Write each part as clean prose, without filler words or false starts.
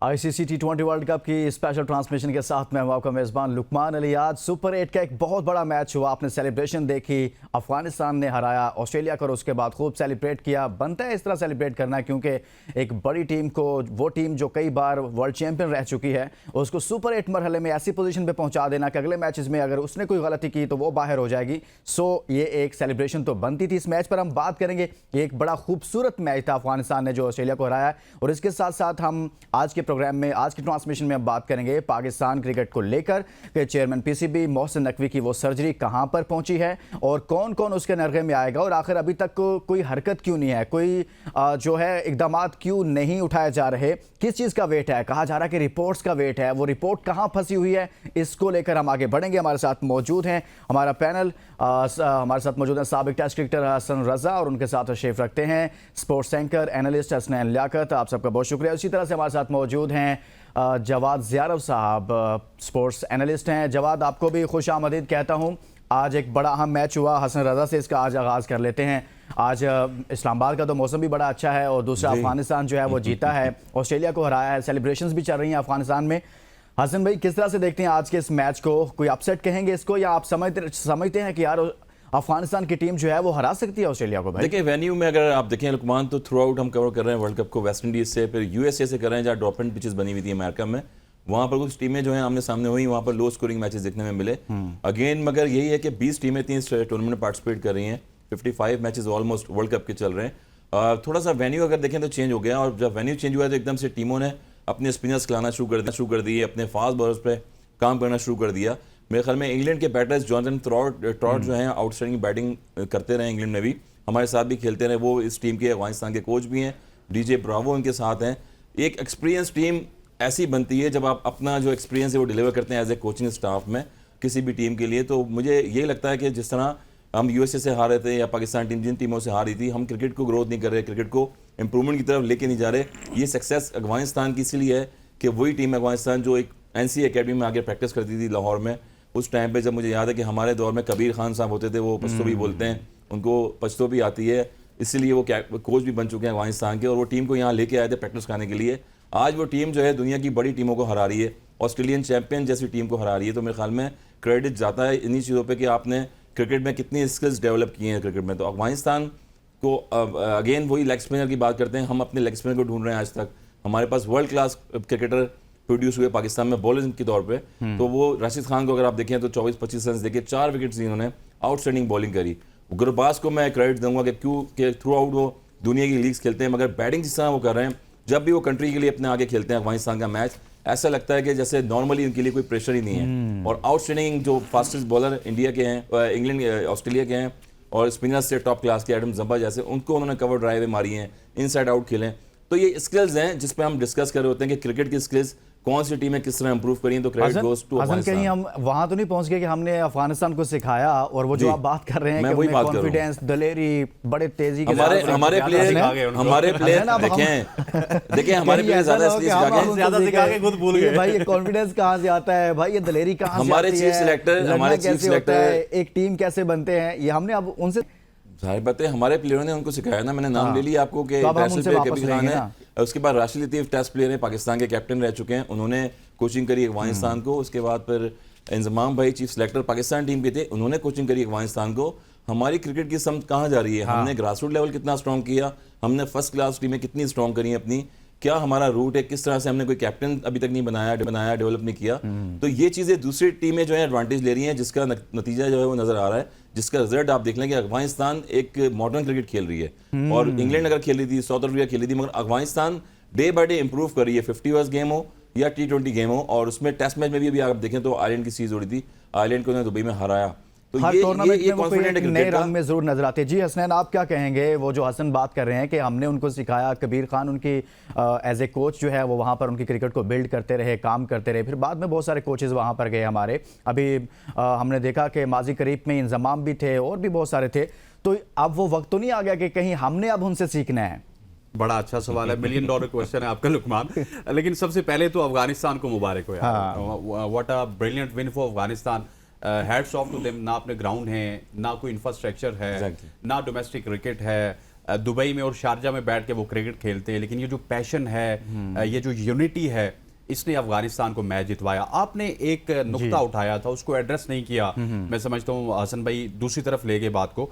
ICC टी20 world cup की special transmission के साथ मैं हूं आपका मेज़बान लुकमान अली। आज सुपर 8 का एक बहुत बड़ा मैच हुआ। आपने सेलिब्रेशन देखी, अफगानिस्तान ने हराया ऑस्ट्रेलिया को, उसके बाद खूब सेलिब्रेट किया। बनता है इस तरह सेलिब्रेट करना, क्योंकि एक बड़ी टीम को, वो टीम जो कई बार वर्ल्ड चैंपियन रह चुकी है, उसको सुपर 8 मरहले में ऐसी पोजीशन पे पहुंचा देना कि अगले मैचेस में अगर उसने कोई गलती की तो वो बाहर हो जाएगी। सो ये एक सेलिब्रेशन तो बनती थी। इस मैच पर हम बात करेंगे। ये एक बड़ा खूबसूरत मैच था अफगानिस्तान ने जो ऑस्ट्रेलिया को हराया, और इसके साथ साथ हम आज के प्रोग्राम में, आज की ट्रांसमिशन में हम बात करेंगे पाकिस्तान क्रिकेट को लेकर कि चेयरमैन पीसीबी मोहसिन नकवी की वो सर्जरी कहां पर पहुंची है और कौन कौन उसके नरगे में आएगा, और आखिर अभी तक कोई हरकत क्यों नहीं है, कोई जो है इकदामात क्यों नहीं उठाए जा रहे, किस चीज़ का वेट है। कहा जा रहा है कि रिपोर्ट्स का वेट है, वो रिपोर्ट कहां फंसी हुई है, इसको लेकर हम आगे बढ़ेंगे। हमारे साथ मौजूद हैं हमारा पैनल, हमारे साथ मौजूद हैं साबिक टेस्ट क्रिकेटर हसन रजा, और उनके साथ शेफ रखते हैं sports anchor analyst Hasnain Liaquat. आप सबका बहुत शुक्रिया। उसी तरह से हमारे साथ मौजूद हैं जवाद ज़ियारव साहब, स्पोर्ट्स एनालिस्ट हैं। जवाद, आपको भी खुश आमदीद कहता हूं। आज एक बड़ा अहम मैच हुआ, हसन रजा से इसका आज आगाज़ कर लेते हैं। आज इस्लामाबाद का तो मौसम भी बड़ा अच्छा है, और दूसरा अफगानिस्तान जो है वो जीता है, ऑस्ट्रेलिया को हराया है। सेलिब्रेशंस भी चल रही हैं अफगानिस्तान में। हसन भाई, किस तरह से देखते हैं आज के इस मैच को? कोई अपसेट कहेंगे इसको, या आप समझते हैं कि यार अफगानिस्तान की टीम जो है वो हरा सकती है ऑस्ट्रेलिया को? भाई देखिए, वेन्यू में अगर आप देखें लुकमान, तो थ्रू आउट हम कवर कर रहे हैं वर्ल्ड कप को वेस्ट इंडीज से, फिर यूएसए से कर रहे हैं जहाँ ड्रॉप एंड पिचेस बनी हुई थी अमेरिका में। वहाँ पर कुछ टीमें जो हैं आमने सामने हुई, वहाँ पर लो स्कोरिंग मैचेस देखने में मिले। अगेन मगर यही है कि 20 टीमें थी इस टूर्नामेंट में पार्टिसिपेट कर रही हैं। 55 मैचेस ऑलमोस्ट वर्ल्ड कप के चल रहे हैं। थोड़ा सा वेन्यू अगर देखें तो चेंज हो गया, और जब वेन्यू चेंज हुआ तो एकदम से टीमों ने अपने स्पिनर्स खिलाना शुरू कर दिए, अपने फास्ट बॉलर्स पे काम करना शुरू कर दिया। मेरे ख्याल में इंग्लैंड के बैटर्स जॉनसन ट्रॉट जो हैं आउटस्टैंडिंग बैटिंग करते रहे, इंग्लैंड में भी हमारे साथ भी खेलते रहे। वो इस टीम के अफगानिस्तान के कोच भी हैं, डीजे ब्रावो उनके साथ हैं। एक एक्सपीरियंस टीम ऐसी बनती है जब आप अपना जो एक्सपीरियंस है वो डिलीवर करते हैं एज ए कोचिंग स्टाफ में किसी भी टीम के लिए। तो मुझे ये लगता है कि जिस तरह हम यूएसए से हार रहे थे या पाकिस्तान टीम जिन टीमों से हार रही थी, हम क्रिकेट को ग्रोथ नहीं कर रहे, क्रिकेट को इंप्रूवमेंट की तरफ लेके नहीं जा रहे। ये सक्सेस अफगानिस्तान की इसलिए है कि वही टीम अफगानिस्तान जो एक एनसी एकेडमी में आगे प्रैक्टिस करती थी लाहौर में, उस टाइम पे जब मुझे याद है कि हमारे दौर में कबीर खान साहब होते थे, वो पश्तो भी बोलते हैं, उनको पश्तो भी आती है, इसीलिए वो कोच भी बन चुके हैं अफगानिस्तान के, और वो टीम को यहाँ लेके आए थे प्रैक्टिस कराने के लिए। आज वो टीम जो है दुनिया की बड़ी टीमों को हरा रही है, ऑस्ट्रेलियन चैंपियन जैसी टीम को हरा रही है। तो मेरे ख्याल में क्रेडिट जाता है इन्हीं चीज़ों पर कि आपने क्रिकेट में कितनी स्किल्स डेवलप की हैं क्रिकेट में। तो अफगानिस्तान को अगेन वही लेग स्पिनर की बात करते हैं, हम अपने लेग स्पिनर को ढूंढ रहे हैं। आज तक हमारे पास वर्ल्ड क्लास क्रिकेटर प्रोड्यूस हुए पाकिस्तान में बॉलर के तौर पे, तो वो राशिद खान को अगर आप देखें तो 24-25 रन देके 4 विकेट्स इन्होंने आउटस्टैंडिंग बॉलिंग करी। गुरबाज को मैं क्रेडिट दूंगा कि क्यों कि थ्रू आउट वो दुनिया की लीग्स खेलते हैं, मगर बैटिंग जिस तरह वो कर रहे हैं, जब भी वो कंट्री के लिए अपने आगे खेलते हैं अफगानिस्तान का मैच, ऐसा लगता है कि जैसे नॉर्मली उनके लिए कोई प्रेशर ही नहीं है। और आउटस्टैंडिंग जो फास्टेस्ट बॉलर इंडिया के हैं, इंग्लैंड ऑस्ट्रेलिया के हैं, और स्पिनर्स से टॉप क्लास के एडम जंबा जैसे, उनको उन्होंने कवर ड्राइव मारी हैं, इनसाइड आउट खेलें। तो ये स्किल्स हैं जिस पे हम डिस्कस कर रहे होते हैं कि क्रिकेट की स्किल्स कौन सी टीमें किस तरह इंप्रूव करी, तो क्रेडिट गोस टू अफगानिस्तान। कहीं हम वहां तो नहीं पहुंच गए कि हमने अफगानिस्तान को सिखाया, और वो जो आप बात कर रहे हैं कि कॉन्फिडेंस, दलेरी, बड़े तेजी के हमारे प्लेयर देखें हमारे प्लेयर ज्यादा सिखा के खुद भूल गए। भाई ये कॉन्फिडेंस कहां से आता है, भाई ये दलेरी कहां से आती है, हमारे चीफ सिलेक्टर एक टीम कैसे बनते हैं, ये हमने अब उनसे जाहिर बात है हमारे प्लेयरों ने उनको सिखाया ना। मैंने नाम ले लिया आपको कि कबीर खान है, उसके बाद राशिद लतीफ टेस्ट प्लेयर है, पाकिस्तान के कैप्टन रह चुके हैं, उन्होंने कोचिंग करी अफगानिस्तान को। उसके बाद फिर इंजमाम भाई चीफ सिलेक्टर पाकिस्तान टीम के थे, उन्होंने कोचिंग करी अफगानिस्तान को। हमारी क्रिकेट की समझ कहाँ जा रही है? हमने ग्रास रूट लेवल कितना स्ट्रॉन्ग किया, हमने फर्स्ट क्लास टीमें कितनी स्ट्रॉन्ग करी हैं अपनी, क्या हमारा रूट है, किस तरह से हमने कोई कैप्टन अभी तक नहीं बनाया डेवलप नहीं किया। तो ये चीज़ें दूसरी टीमें जो है एडवांटेज ले रही हैं, जिसका नतीजा जो है वो नजर आ रहा है, जिसका रिजल्ट आप देख लें कि अफगानिस्तान एक मॉडर्न क्रिकेट खेल रही है, और इंग्लैंड अगर खेल रही थी, साउथ अफ्रीका खेल रही थी, मगर Afghanistan day by day improve कर रही है। 50 ओवर्स गेम हो या T20 गेम हो, और उसमें टेस्ट मैच में भी अभी आप देखें तो आयरलैंड की सीरीज हो रही थी, आयरलैंड को उन्होंने दुबई में हराया। तो हर टूर्नामेंट में वो कोई नए रंग में जरूर नजर आते हैं। जी हसनैन, आप क्या कहेंगे? वो जो हसन बात कर रहे हैं कि हमने उनको सिखाया, कबीर खान उनकी एज ए कोच जो है वो वहाँ पर उनकी क्रिकेट को बिल्ड करते रहे, काम करते रहे, फिर बाद में बहुत सारे कोचेस वहाँ पर गए हमारे। अभी हमने देखा कि माजी करीब में इंजमाम भी थे और भी बहुत सारे थे। तो अब वो वक्त तो नहीं आ गया कि कहीं हमने अब उनसे सीखना है? बड़ा अच्छा सवाल है, $1 मिलियन क्वेश्चन है आपका लुकमान। लेकिन सबसे पहले तो अफगानिस्तान को मुबारक हो यार, what a brilliant win for Afghanistan. Hats off to them. ना अपने ग्राउंड है, ना कोई इंफ्रास्ट्रक्चर है, ना डोमेस्टिक क्रिकेट है, दुबई में और शारजा में बैठ के वो क्रिकेट खेलते हैं, लेकिन ये जो पैशन है, ये जो यूनिटी है, इसने अफगानिस्तान को मैच जितवाया। आपने एक नुक्ता उठाया था, उसको एड्रेस नहीं किया। मैं समझता हूँ हसन भाई दूसरी तरफ ले गए बात को,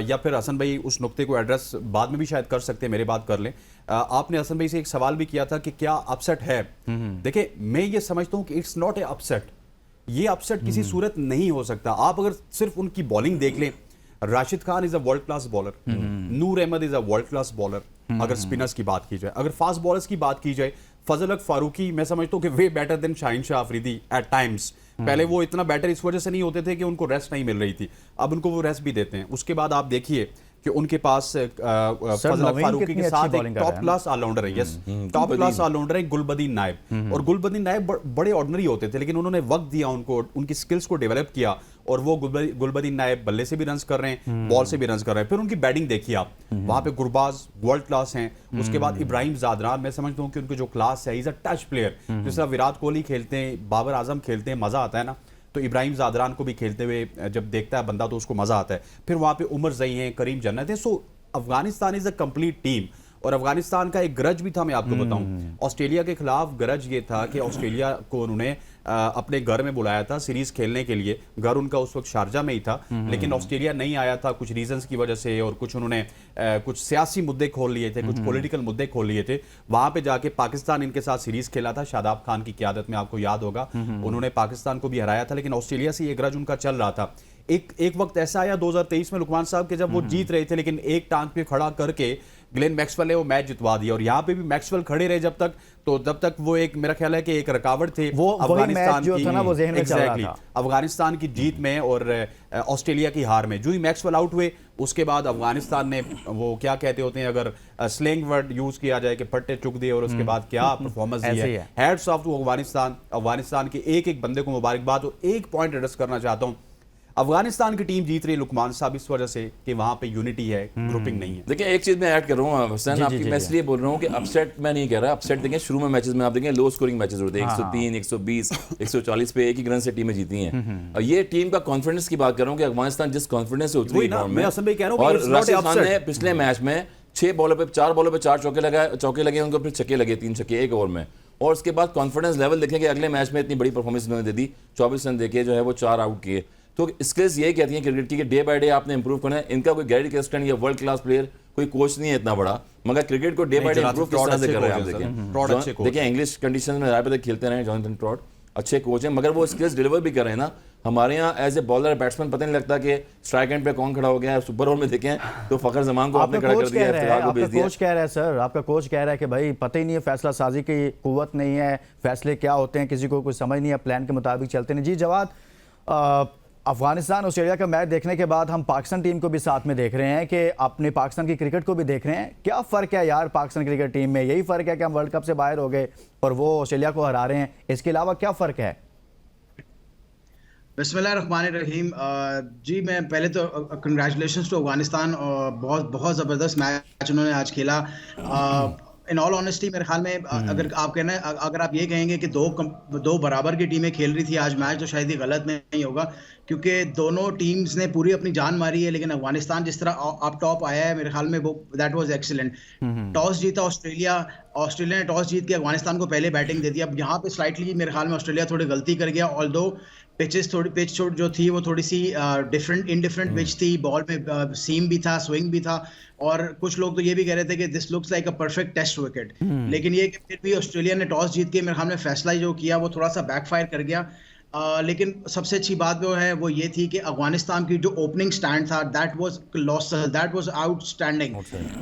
या फिर हसन भाई उस नुक्ते को एड्रेस बाद में भी शायद कर सकते हैं, मेरी बात कर लें। आपने हसन भाई से एक सवाल भी किया था कि क्या अपसेट है। देखिए, मैं ये समझता हूँ कि इट्स नॉट ए अपसेट। ये अपसेट किसी सूरत नहीं हो सकता। आप अगर सिर्फ उनकी बॉलिंग देख लें, Rashid Khan is a world class bowler, Noor Ahmad is a world class bowler अगर स्पिनर्स की बात की जाए। अगर फास्ट बॉलर्स की बात की जाए, फजल हक फारूकी मैं समझता हूँ कि वे better than Shaheen Shah Afridi at times. पहले वो इतना बेटर इस वजह से नहीं होते थे कि उनको रेस्ट नहीं मिल रही थी, अब उनको वो रेस्ट भी देते हैं। उसके बाद आप देखिए कि उनके पास फजल हक फारूकी के साथ एक टॉप क्लास ऑलराउंडर है, यस टॉप क्लास ऑलराउंडर है गुलबदीन नायब। और गुलबदीन नायब बड़े ऑर्डिनरी होते थे, लेकिन उन्होंने वक्त दिया उनको, उनकी स्किल्स को डेवलप किया, और वो गुलबदीन नायब बल्ले से भी रन्स कर रहे हैं, बॉल से भी रन्स कर रहे हैं। फिर उनकी बैटिंग देखिए आप, वहां पे गुरबाज वर्ल्ड क्लास हैं। उसके बाद इब्राहिम ज़ादरान, मैं समझता हूं कि उनकी जो क्लास है, इज अ टच प्लेयर। जिस तरह विराट कोहली खेलते हैं, बाबर आजम खेलते हैं, मजा आता है ना, तो इब्राहिम ज़ादरान को भी खेलते हुए जब देखता है बंदा तो उसको मजा आता है। फिर वहां पे उमर ज़ई हैं, करीम जन्नत है। So Afghanistan is a complete team. और अफगानिस्तान का एक गरज भी था, मैं आपको बताऊं, ऑस्ट्रेलिया के खिलाफ गरज ये था कि ऑस्ट्रेलिया को उन्होंने अपने घर में बुलाया था सीरीज खेलने के लिए। घर उनका उस वक्त शारजा में ही था, लेकिन ऑस्ट्रेलिया नहीं आया था कुछ रीजंस की वजह से, और कुछ उन्होंने कुछ सियासी मुद्दे खोल लिए थे, कुछ पॉलिटिकल मुद्दे खोल लिए थे। वहां पे जाके पाकिस्तान इनके साथ सीरीज खेला था, शादाब खान की क़यादत में, आपको याद होगा। उन्होंने पाकिस्तान को भी हराया था, लेकिन ऑस्ट्रेलिया से ये गरज उनका चल रहा था। एक वक्त ऐसा आया 2023 में लुकमान साहब के, जब वो जीत रहे थे, लेकिन एक टांग पे खड़ा करके ग्लेन मैक्सवेल ने वो मैच जितवा दिया। और यहाँ पे भी मैक्सवेल खड़े रहे जब तक वो एक, मेरा ख्याल है कि एक रुकावट थे वो अफगानिस्तान जो था ना, वो ज़हन में चल रहा था। अफगानिस्तान की जीत में और ऑस्ट्रेलिया की हार में। जो ही मैक्सवेल आउट हुए, उसके बाद अफगानिस्तान ने, वो क्या कहते होते हैं, अगर स्लैंग वर्ड यूज किया जाए कि पट्टे चुक दिए, और उसके बाद क्या परफॉर्मेंस दी है। हैट्स ऑफ टू अफगानिस्तान के एक एक बंदे को मुबारकबाद। और एक पॉइंट एड्रेस करना चाहता हूं, अफगानिस्तान की टीम जीत रही लुकमान साहब इस वजह से कि वहां पे यूनिटी है, ग्रुपिंग नहीं है। देखिए, एक चीज मैं ऐड कर रहा हूँ हुसैन आपकी, मैं इसलिए बोल रहा हूँ कि अपसेट मैं नहीं कह रहा। अपसेट देखिए, शुरू में मैचेस में आप देखें लो स्कोरिंग मैचेस होते हैं, 103, 120, 140 पे एक ही रन से टीमें जीती हैं। और ये टीम का कॉन्फिडेंस की बात कर रहा हूँ कि अफगानिस्तान जिस कॉन्फिडेंस से उतरी फॉर्म में, और राशिद खान ने पिछले मैच में 4 बॉलों पे 4 चौके लगे उनको, फिर छक्के लगे, 3 छक्के एक ओवर में। और उसके बाद कॉन्फिडेंस लेवल देखें कि अगले मैच में इतनी बड़ी परफॉर्मेंस उन्होंने दे दी, 24 रन देके जो है वो 4 आउट किए। तो स्किल्स यही कहती हैं क्रिकेट की कि डे बाय डे आपने इंप्रूव करना है। इनका कोई गैरी कैस्टन या वर्ल्ड क्लास प्लेयर, कोई कोच नहीं है इतना बड़ा, मगर क्रिकेट को डे बाय डे इंप्रूव किस तरह से कर रहे हैं आप देखिए। इंग्लिश कंडीशन में राय खेलते रहे जॉनथन ट्रॉट, अच्छे कोच हैं, मगर वो स्किल्स डिलीवर भी कर रहे हैं ना। हमारे यहाँ एज ए बॉलर बैट्समैन पता नहीं लगता कि स्ट्राइक एंड पे कौन खड़ा हो गया है। सुपर ओवर में देखें तो फखर जमान को आपने खड़ा कर दिया, इफ्तिखार को भेज दिया। कोच कह रहा है सर, आपका कोच कह रहा है कि भाई पता ही नहीं है, फैसला साजी की कुव्वत नहीं है, फैसले क्या होते हैं किसी को कुछ समझ नहीं है, प्लान के मुताबिक चलते नहीं। जी जवाद, अफगानिस्तान ऑस्ट्रेलिया का मैच देखने के बाद हम पाकिस्तान टीम को भी साथ में देख रहे हैं कि अपने पाकिस्तान की क्रिकेट को भी देख रहे हैं। क्या फ़र्क है यार पाकिस्तान क्रिकेट टीम में? यही फ़र्क है कि हम वर्ल्ड कप से बाहर हो गए और वो ऑस्ट्रेलिया को हरा रहे हैं, इसके अलावा क्या फ़र्क है? बिस्मिल्लाहिर्रहमानिर्रहीम। जी, मैं पहले तो कंग्रेचुलेशंस टू अफगानिस्तान, बहुत बहुत ज़बरदस्त मैच उन्होंने आज खेला। इन ऑल ऑनेस्टी मेरे ख्याल में अगर आप ये कहेंगे कि दो बराबर की टीमें खेल रही थी आज मैच, तो शायद ये गलत नहीं होगा, क्योंकि दोनों टीम्स ने पूरी अपनी जान मारी है। लेकिन अफगानिस्तान जिस तरह अप टॉप आया है, मेरे ख्याल में वो दैट वाज एक्सीलेंट। टॉस जीता ऑस्ट्रेलिया ने टॉस जीत के अफगानिस्तान को पहले बैटिंग दे दी। अब यहाँ पे स्लाइटली मेरे ख्याल में ऑस्ट्रेलिया थोड़ी गलती कर गया, ऑल्दो पिच जो थी वो थोड़ी सी इनडिफरेंट पिच थी, बॉल में सीम भी था, स्विंग भी था, और कुछ लोग तो ये भी कह रहे थे कि this looks like a perfect test wicket. लेकिन ये कि फिर भी ऑस्ट्रेलिया ने टॉस जीत के मेरे ख्याल में फैसला जो किया वो थोड़ा सा बैकफायर कर गया। लेकिन सबसे अच्छी बात वो ये थी कि अफगानिस्तान की जो ओपनिंग स्टैंड था दैट वाज आउटस्टैंडिंग।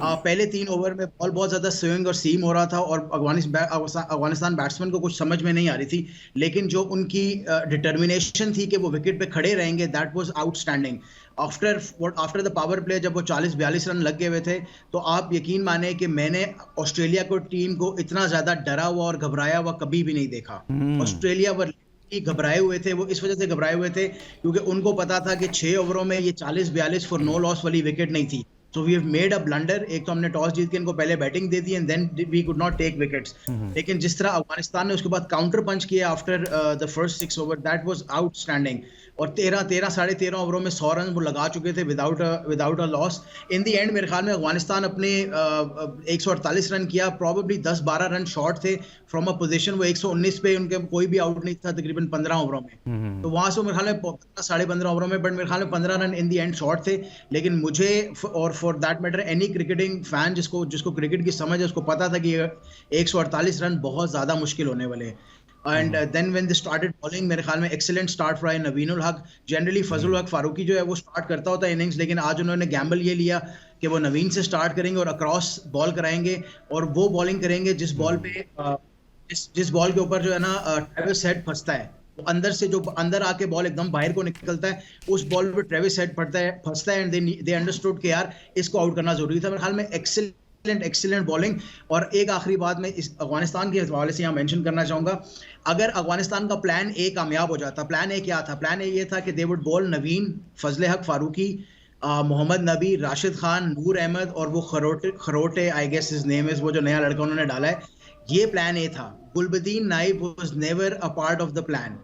पहले 3 ओवर में बॉल बहुत ज़्यादा स्विंग और सीम हो रहा था, और अफगानिस्तान बैट्समैन को कुछ समझ में नहीं आ रही थी, लेकिन जो उनकी डिटर्मिनेशन थी कि वो विकेट पे खड़े रहेंगे, that was outstanding. After the power play जब वो 40-42 रन लग गए हुए थे, तो आप यकीन माने कि मैंने ऑस्ट्रेलिया को टीम को इतना ज़्यादा डरा हुआ और घबराया हुआ कभी भी नहीं देखा। ऑस्ट्रेलिया घबराए हुए थे, वो इस वजह से घबराए हुए थे क्योंकि उनको पता था कि 6 ओवरों में ये 40-42 फॉर नो लॉस वाली विकेट नहीं थी। So we have made a blunder. एक तो हमने टॉस जीत के इनको पहले बैटिंग दे दी and then we could not take wickets. लेकिन जिस तरह अफगानिस्तान ने उसके बाद काउंटर पंच किया after the first 6 over, that was outstanding. और 13 13.5 ओवरों में 100 रन वो लगा चुके थे without a loss. In the end मेरे ख्याल में अफगानिस्तान अपने 148 रन किया, प्रॉबेबली 10-12 रन शॉर्ट थे फ्रॉम अ पोजीशन। वो 119 पे उनके कोई भी आउट नहीं था तकरीबन 15 ओवरों में। तो वहां से मेरे ख्याल में 15-15.5 ओवरों में, बट मेरे ख्याल में 15 run in the end short थे। लेकिन मुझे और for that matter any cricketing fan जिसको क्रिकेट की समझ है उसको पता था कि 148 रन बहुत ज्यादा मुश्किल होने वाले हैं। And then when they started bowling, मेरे ख्याल में एक्सीलेंट स्टार्ट फ्रॉम नवीनुल हक। जनरली फजलुल हक फारूकी जो है वो स्टार्ट करता होता है इनिंग्स, लेकिन आज उन्होंने गैम्बल ये लिया कि वो नवीन से स्टार्ट करेंगे और अक्रॉस बॉल कराएंगे और वो बॉलिंग करेंगे जिस बॉल पे जिस बॉल के ऊपर जो है ना ट्रेविस हेड फंसता है। वो अंदर से जो अंदर आके बॉल एकदम बाहर को निकलता है, उस बॉल पे ट्रेविस हेड फंसता है एंड दे अंडरस्टूड कि यार इसको आउट करना जरूरी था। मेरे ख्याल में एक्सीलेंट बॉलिंग। और एक आखिरी बात मैं इस अफगानिस्तान के हवाले से यहाँ मेंशन करना चाहूंगा, अगर अफगानिस्तान का प्लान ए कामयाब हो जाता, प्लान ए क्या था? प्लान ए ये था कि दे वुड बॉल नवीन, फजल हक फारूकी, मोहम्मद नबी, राशिद खान, नूर अहमद और वो Kharote I guess his name is, वो जो नया लड़का उन्होंने डाला है, ये प्लान ए था। Gulbadin Naib was never a part of the plan.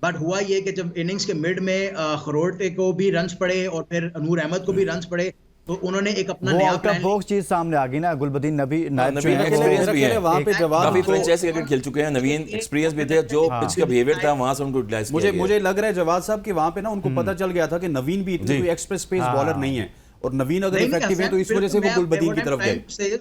But हुआ ये कि जब इनिंग्स के मिड में खरोटे को भी रन्स पड़े और फिर नूर अहमद को भी रन्स पड़े, तो उन्होंने एक अपना नया प्लान, वो चीज सामने आ गई ना। गुलबदीन नबी नवीन एक्सपीरियंस भी है, वहां पे जवाब काफी फ्रेंचाइजी क्रिकेट खेल चुके हैं, नवीन एक्सपीरियंस भी थे, जो पिच का बिहेवियर था वहां से उनको यूटिलाइज किया गया। मुझे लग रहा है जवाब साहब कि वहां पे ना उनको पता चल गया था कि नवीन भी इतनी कोई एक्सप्रेस पेस बॉलर नहीं है, और नवीन अगर इफेक्टिव है तो इस वजह से वो गुलबदीन की तरफ गए।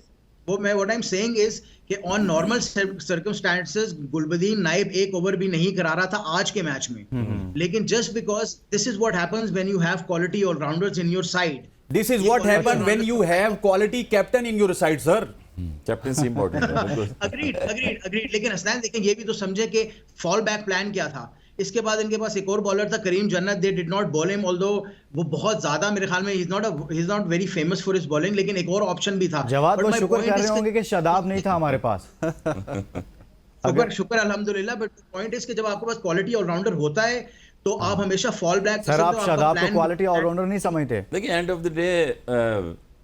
वो मैं what I am saying is कि ऑन नॉर्मल सर्कमस्टेंसेस गुलबदीन नाइब एक ओवर भी नहीं करा रहा था आज के मैच में। लेकिन just because this is what happens when you have quality allrounders in your side. This is what happened when you have quality captain in your side, sir. Captaincy important है। अग्रीड। लेकिन हसनैन देखें ये भी तो समझे कि फॉल बैक प्लान क्या था। इसके बाद इनके पास एक और बॉलर था करीम जन्नत, they did not ball him, although वो बहुत ज्यादा मेरे ख्याल में he is not very famous for his bowling, लेकिन एक और ऑप्शन भी था। जवाद वो शुक्र कर रहे होंगे कि शादाब नहीं था हमारे पास। शुक्र अल्हम्दुलिल्लाह। बट पॉइंट इज कि जब आपके पास क्वालिटी ऑलराउंडर होता है तो आप हमेशा फॉल बैक। सर आप शादाब को क्वालिटी ऑलराउंडर नहीं समझते? देखिए एंड ऑफ द डे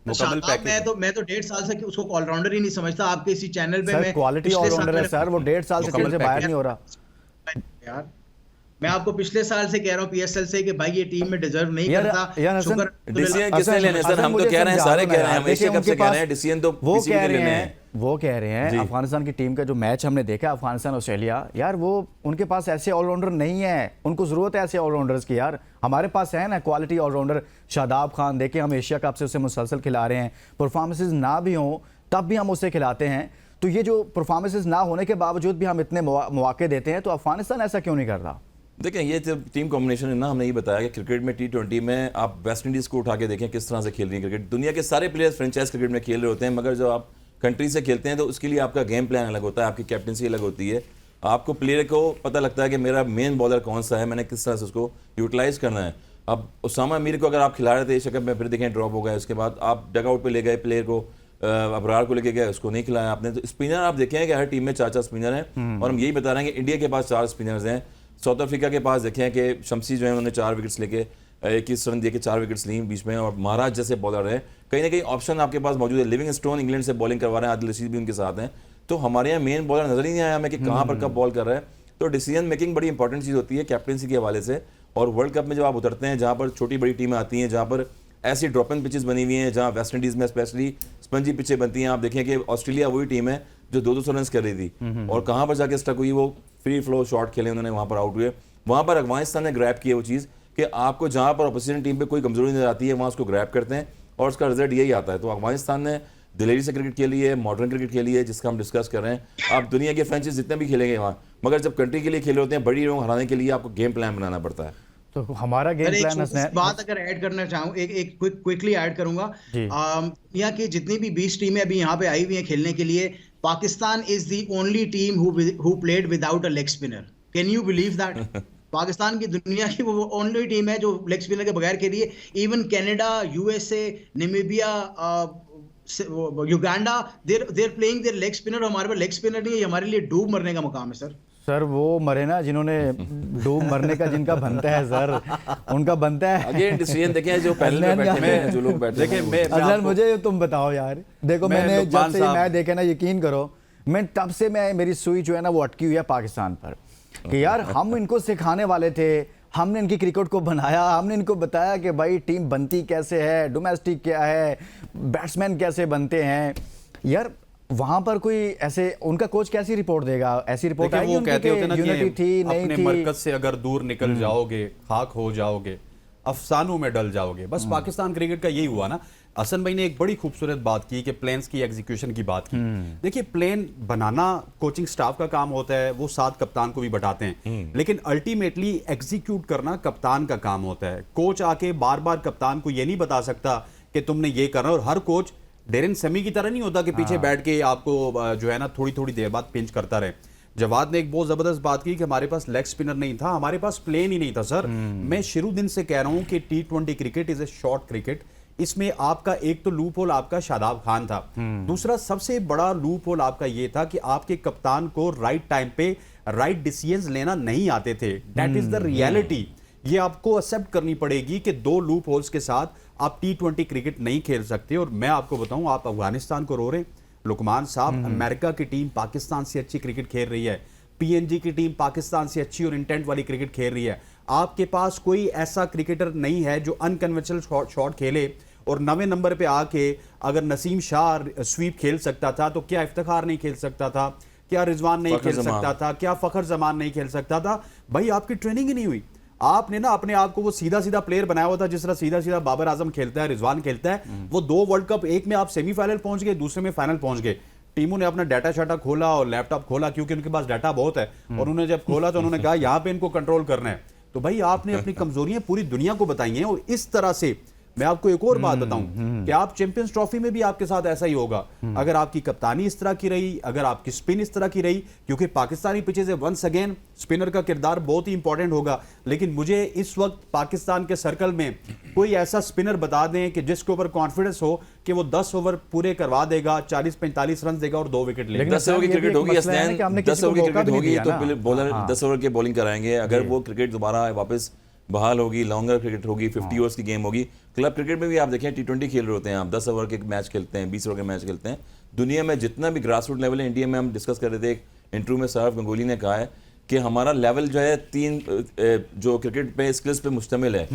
मुकम्मल पैकेज। मैं तो 1.5 साल से उसको ऑलराउंडर ही नहीं समझता। आपके इसी चैनल पे मैं क्वालिटी ऑलराउंडर है सर, वो 1.5 साल से टीम से बाहर नहीं हो रहा। यार मैं आपको पिछले साल से कह रहा हूँ पीएसएल से कि भाई ये टीम में डिजर्व नहीं करता। डिसीजन किसने लेने सर? हम तो कह रहे हैं, सारे कह रहे हैं, हम एशिया कप से कह रहे हैं, डिसीजन तो वो किसी के लेने हैं। वो कह रहे हैं अफगानिस्तान की टीम का जो मैच हमने देखा अफगानिस्तान ऑस्ट्रेलिया, यार वो उनके पास ऐसे ऑलराउंडर नहीं है, उनको जरूरत है ऐसे ऑलराउंडर्स की। यार हमारे पास है ना क्वालिटी ऑलराउंडर, शादाब खान देखे, हम एशिया कप से उसे मुसलसल खिला रहे हैं, परफॉर्मेंसेज ना भी हों तब भी हम उसे खिलाते हैं। तो ये जो परफॉर्मेंसेज ना होने के बावजूद भी हम इतने मौके देते हैं, तो अफगानिस्तान ऐसा क्यों नहीं कर रहा? देखें ये जब टीम कॉम्बिनेशन है ना, हमने ये बताया कि क्रिकेट में T20 में आप वेस्ट इंडीज़ को उठा के देखें किस तरह से खेल रही है क्रिकेट। दुनिया के सारे प्लेयर्स फ्रेंचाइज क्रिकेट में खेल रहे होते हैं, मगर जब आप कंट्री से खेलते हैं तो उसके लिए आपका गेम प्लान अलग होता है, आपकी कैप्टनसी अलग होती है, आपको प्लेयर को पता लगता है कि मेरा मेन बॉलर कौन सा है, मैंने किस तरह से उसको यूटिलाइज करना है। अब उसामा मीर को अगर आप खिला रहे थे एशिया कप में, फिर देखें ड्रॉप हो गया, उसके बाद आप डग आउट पर ले गए प्लेयर को, अबरार को लेके गए, उसको नहीं खिलाया आपने। तो स्पिनर आप देखें कि हर टीम में 4-4 स्पिनर हैं, और हम यही बता रहे हैं कि इंडिया के पास 4 स्पिनर्स हैं। साउथ अफ्रीका के पास देखें कि शमसी जो है उन्होंने 4 विकेट्स लेके 21 रन दे के 4 विकेट्स ली बीच में, और महाराज जैसे बॉलर है, कहीं ना कहीं ऑप्शन आपके पास मौजूद है। लिविंगस्टोन इंग्लैंड से बॉलिंग करवा रहे हैं, आदिल रशीद भी उनके साथ हैं। तो हमारे यहाँ मेन बॉलर नजर ही नहीं आया हमें कि कहाँ पर कब बॉल कर रहा है। तो डिसीजन मेकिंग बड़ी इंपॉर्टेंट चीज़ होती है कैप्टनसी के हवाले से। और वर्ल्ड कप में जब आप उतरते हैं, जहाँ पर छोटी बड़ी टीमें आती हैं, जहाँ पर ऐसी ड्रॉपिंग पिचेस बनी हुई हैं, जहाँ वेस्ट इंडीज़ में स्पेशली स्पंजी पिचें बनती हैं, आप देखें कि ऑस्ट्रेलिया वही टीम है जो 200 रन कर रही थी, और कहाँ पर जाके स्टक हुई, वो फ्री फ्लो शॉट खेले उन्होंने, वहाँ पर आउट हुए। वहाँ पर अफगानिस्तान ने ग्रैब किया वो चीज़ कि आपको जहाँ पर अपोजिशन टीम पे कोई कमजोरी नजर आती है वहाँ उसको ग्रैब करते हैं, और उसका रिजल्ट यही आता है। तो अफगानिस्तान ने दिलेरी से क्रिकेट खेली है, मॉडर्न क्रिकेट खेली है, जिसका हम डिस्कस कर रहे हैं। आप दुनिया के फ्रेंचाइज जितने भी खेलेंगे वहाँ, मगर जब कंट्री के लिए खेले होते हैं, बड़ी टीमों को हराने के लिए आपको गेम प्लान बनाना पड़ता है। तो हमारा गेम प्लान बात अगर ऐड करना चाहूँ, एक क्विकली ऐड करूंगा। यहाँ की जितनी भी 20 टीमें अभी यहाँ पे आई हुई हैं खेलने के लिए, Pakistan is the only team who played without a leg spinner. Can you believe that? Pakistan की दुनिया की वो ओनली टीम है जो लेग स्पिनर के बगैर खेली है। Even Canada, USA, Namibia, Uganda, they're playing their leg spinner. हमारे पास लेग स्पिनर नहीं है, हमारे लिए डूब मरने का मुकाम है सर। सर वो मरे ना जिन्होंने डूब मरने का जिनका बनता है सर, उनका बनता है। अगेन डिसीजन देखें जो पैनल में बैठे हैं, जो लोग बैठे देखिए हैं, मैं अजहर आपको- मुझे तुम बताओ यार, देखो मैं मैंने लुकमान जब से ये साहब- मैच देखे ना, यकीन करो मैं तब से मेरी सुई जो है ना वो अटकी हुई है पाकिस्तान पर कि यार हम इनको सिखाने वाले थे, हमने इनकी क्रिकेट को बनाया, हमने इनको बताया कि भाई टीम बनती कैसे है, डोमेस्टिक क्या है, बैट्समैन कैसे बनते हैं यार। वहां पर कोई ऐसे उनका कोच कैसी रिपोर्ट देगा? ऐसी रिपोर्ट देखिए, आएगी वो उनकी कहते होते ना कि यूनिटी कि थी नहीं अपने थी? मरकज से अगर दूर निकल जाओगे खाक हो जाओगे, अफसानों में डल जाओगे। बस पाकिस्तान क्रिकेट का यही हुआ ना। हसन भाई ने एक बड़ी खूबसूरत बात की कि प्लेन्स की एग्जीक्यूशन की बात की। देखिए प्लेन बनाना कोचिंग स्टाफ का काम होता है, वो साथ कप्तान को भी बैठाते हैं, लेकिन अल्टीमेटली एग्जीक्यूट करना कप्तान का काम होता है। कोच आके बार बार कप्तान को ये नहीं बता सकता कि तुमने ये करना, और हर कोच डेरेन सेमी की तरह नहीं होता कि पीछे बैठ के आपको जो है ना थोड़ी थोड़ी देर बाद पिंच करता रहे। जवाद ने एक बहुत जबरदस्त बात की कि हमारे पास लेग स्पिनर नहीं था, हमारे पास प्लेन ही नहीं था सर। मैं शुरू दिन से कह रहा हूं कि T20 cricket is a short cricket. इसमें आपका एक तो लूप होल आपका शादाब खान था, दूसरा सबसे बड़ा लूप होल आपका ये था कि आपके कप्तान को राइट टाइम पे राइट डिसीजंस लेना नहीं आते थे। That is the reality. ये आपको एक्सेप्ट करनी पड़ेगी कि दो लूप होल्स के साथ आप T20 क्रिकेट नहीं खेल सकते। और मैं आपको बताऊं, आप अफगानिस्तान को रो रहे हैं, लुकमान साहब, अमेरिका की टीम पाकिस्तान से अच्छी क्रिकेट खेल रही है, PNG की टीम पाकिस्तान से अच्छी और इंटेंट वाली क्रिकेट खेल रही है। आपके पास कोई ऐसा क्रिकेटर नहीं है जो अनकन्वेंशनल शॉट खेले। और 9वें नंबर पे आके अगर नसीम शाह स्वीप खेल सकता था तो क्या इफ्तिखार नहीं खेल सकता था? क्या रिजवान नहीं फखर खेल जमान। सकता था? क्या फखर जमान नहीं खेल सकता था? भाई आपकी ट्रेनिंग ही नहीं हुई। आपने ना अपने आप को वो सीधा सीधा प्लेयर बनाया हुआ था, जिस तरह सीधा सीधा बाबर आजम खेलता है, रिजवान खेलता है। वो 2 वर्ल्ड कप, एक में आप सेमीफाइनल पहुंच गए, दूसरे में फाइनल पहुंच गए। टीमों ने अपना डाटा शाटा खोला और लैपटॉप खोला, क्योंकि उनके पास डाटा बहुत है, और उन्होंने जब खोला तो उन्होंने कहा यहाँ पे इनको कंट्रोल करना है। तो भाई आपने अपनी कमजोरियां पूरी दुनिया को बताई हैं। और इस तरह से मैं आपको एक और बात बताऊं कि आप चैंपियंस ट्रॉफी में भी आपके साथ ऐसा ही होगा। अगर आपकी कप्तानी इस तरह की रही, अगर आपकी स्पिन इस तरह की रही, क्योंकि पाकिस्तानी पिचेस है, वंस अगेन स्पिनर का किरदार बहुत ही इंपॉर्टेंट होगा। लेकिन मुझे इस वक्त पाकिस्तान के सर्कल में कोई ऐसा स्पिनर बता दें कि जिसके ऊपर कॉन्फिडेंस हो कि वो 10 ओवर पूरे करवा देगा, 40-45 रन देगा और 2 विकेट लेगा। लेकिन 10 ओवर की ये भी क्रिकेट एक होगी, मसला है ना कि हमने 10 किसी को ओवर की मौका क्रिकेट भी नहीं होगी दिया तो ना। फिर बॉलर हाँ। 10 ओवर के बॉलिंग कराएंगे। अगर वो क्रिकेट दोबारा वापस बहाल होगी, लॉन्गर क्रिकेट होगी, 50 ओवर्स की गेम होगी। क्लब क्रिकेट में भी आप देखें T20 खेल रहे होते हैं, आप 10 ओवर के मैच खेलते हैं, 20 ओवर के मैच खेलते हैं। दुनिया में जितना भी ग्रास रूट लेवल है, इंडिया में हम डिस्कस कर रहे थे, एक इंटरव्यू में सौरव गंगुली ने कहा है कि हमारा लेवल जो है 3 जो क्रिकेट पे स्किल्स पे मुश्तमिल है।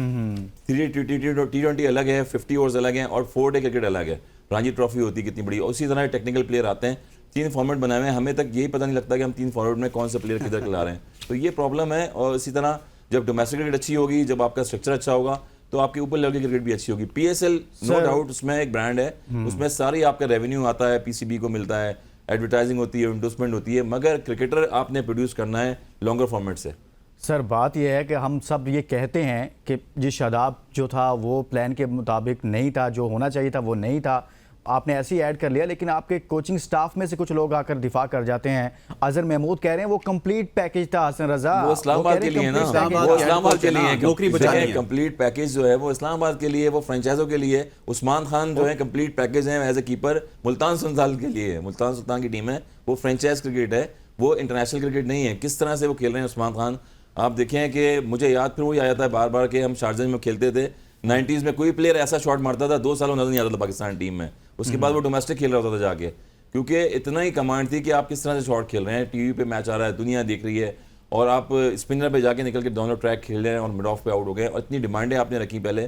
T20 अलग है, 50 ओवर्स अलग है, और 4 डे क्रिकेट अलग है। रणजी ट्रॉफी होती है कितनी बड़ी, उसी तरह टेक्निकल प्लेयर आते हैं। 3 फॉर्मेट बनाए हुए हैं, हमें तक यही पता नहीं लगता कि हम 3 फॉर्मेट में कौन सा प्लेयर किधर खिला रहे हैं। तो ये प्रॉब्लम है। और इसी तरह जब डोमेस्टिक क्रिकेट अच्छी होगी, जब आपका स्ट्रक्चर अच्छा होगा, तो आपके ऊपर लेवल की क्रिकेट भी अच्छी होगी। PSL नो डाउट उसमें एक ब्रांड है, उसमें सारी आपका रेवेन्यू आता है, PCB को मिलता है, एडवर्टाइजिंग होती है, इंडोर्समेंट होती है, मगर क्रिकेटर आपने प्रोड्यूस करना है लॉन्गर फॉर्मेट से। सर बात यह है कि हम सब ये कहते हैं कि जी शादाब जो था वो प्लान के मुताबिक नहीं था, जो होना चाहिए था वो नहीं था, आपने ऐसे ही ऐड कर लिया। लेकिन आपके कोचिंग स्टाफ में से कुछ लोग आकर दिफा कर जाते हैं। अजहर महमूद कह रहे हैं वो कंप्लीट पैकेज था हसन रजा, वो इस्लामाबाद के लिए ना, वो इस्लामाबाद के लिए नौकरी बचानी है। कंप्लीट पैकेज जो है वो इस्लामाबाद के लिए, वो फ्रेंचाइजों के लिए। उस्मान खान जो है कंप्लीट पैकेज है as a keeper, Multan Sultan के लिए है। मुल्तान सुल्तान की टीम है, वो फ्रेंचाइज क्रिकेट है, वो इंटरनेशनल क्रिकेट नहीं है। किस तरह से वो खेल रहे हैं उस्मान खान, आप देखें कि मुझे याद फिर वही आ जाता है बार बार कि हम शारजाह में खेलते थे 90s में, कोई प्लेयर ऐसा शॉट मारता था 2 सालों नजर नहीं आता था पाकिस्तान टीम में। उसके बाद वो डोमेस्टिक खेल रहा होता था जाके, क्योंकि इतना ही कमांड थी कि आप किस तरह से शॉट खेल रहे हैं। टीवी पे मैच आ रहा है, दुनिया देख रही है, और आप स्पिनर पे जाके निकल के दोनों ट्रैक खेल रहे हैं और मिड ऑफ पे आउट हो गए। और इतनी डिमांडें आपने रखी पहले,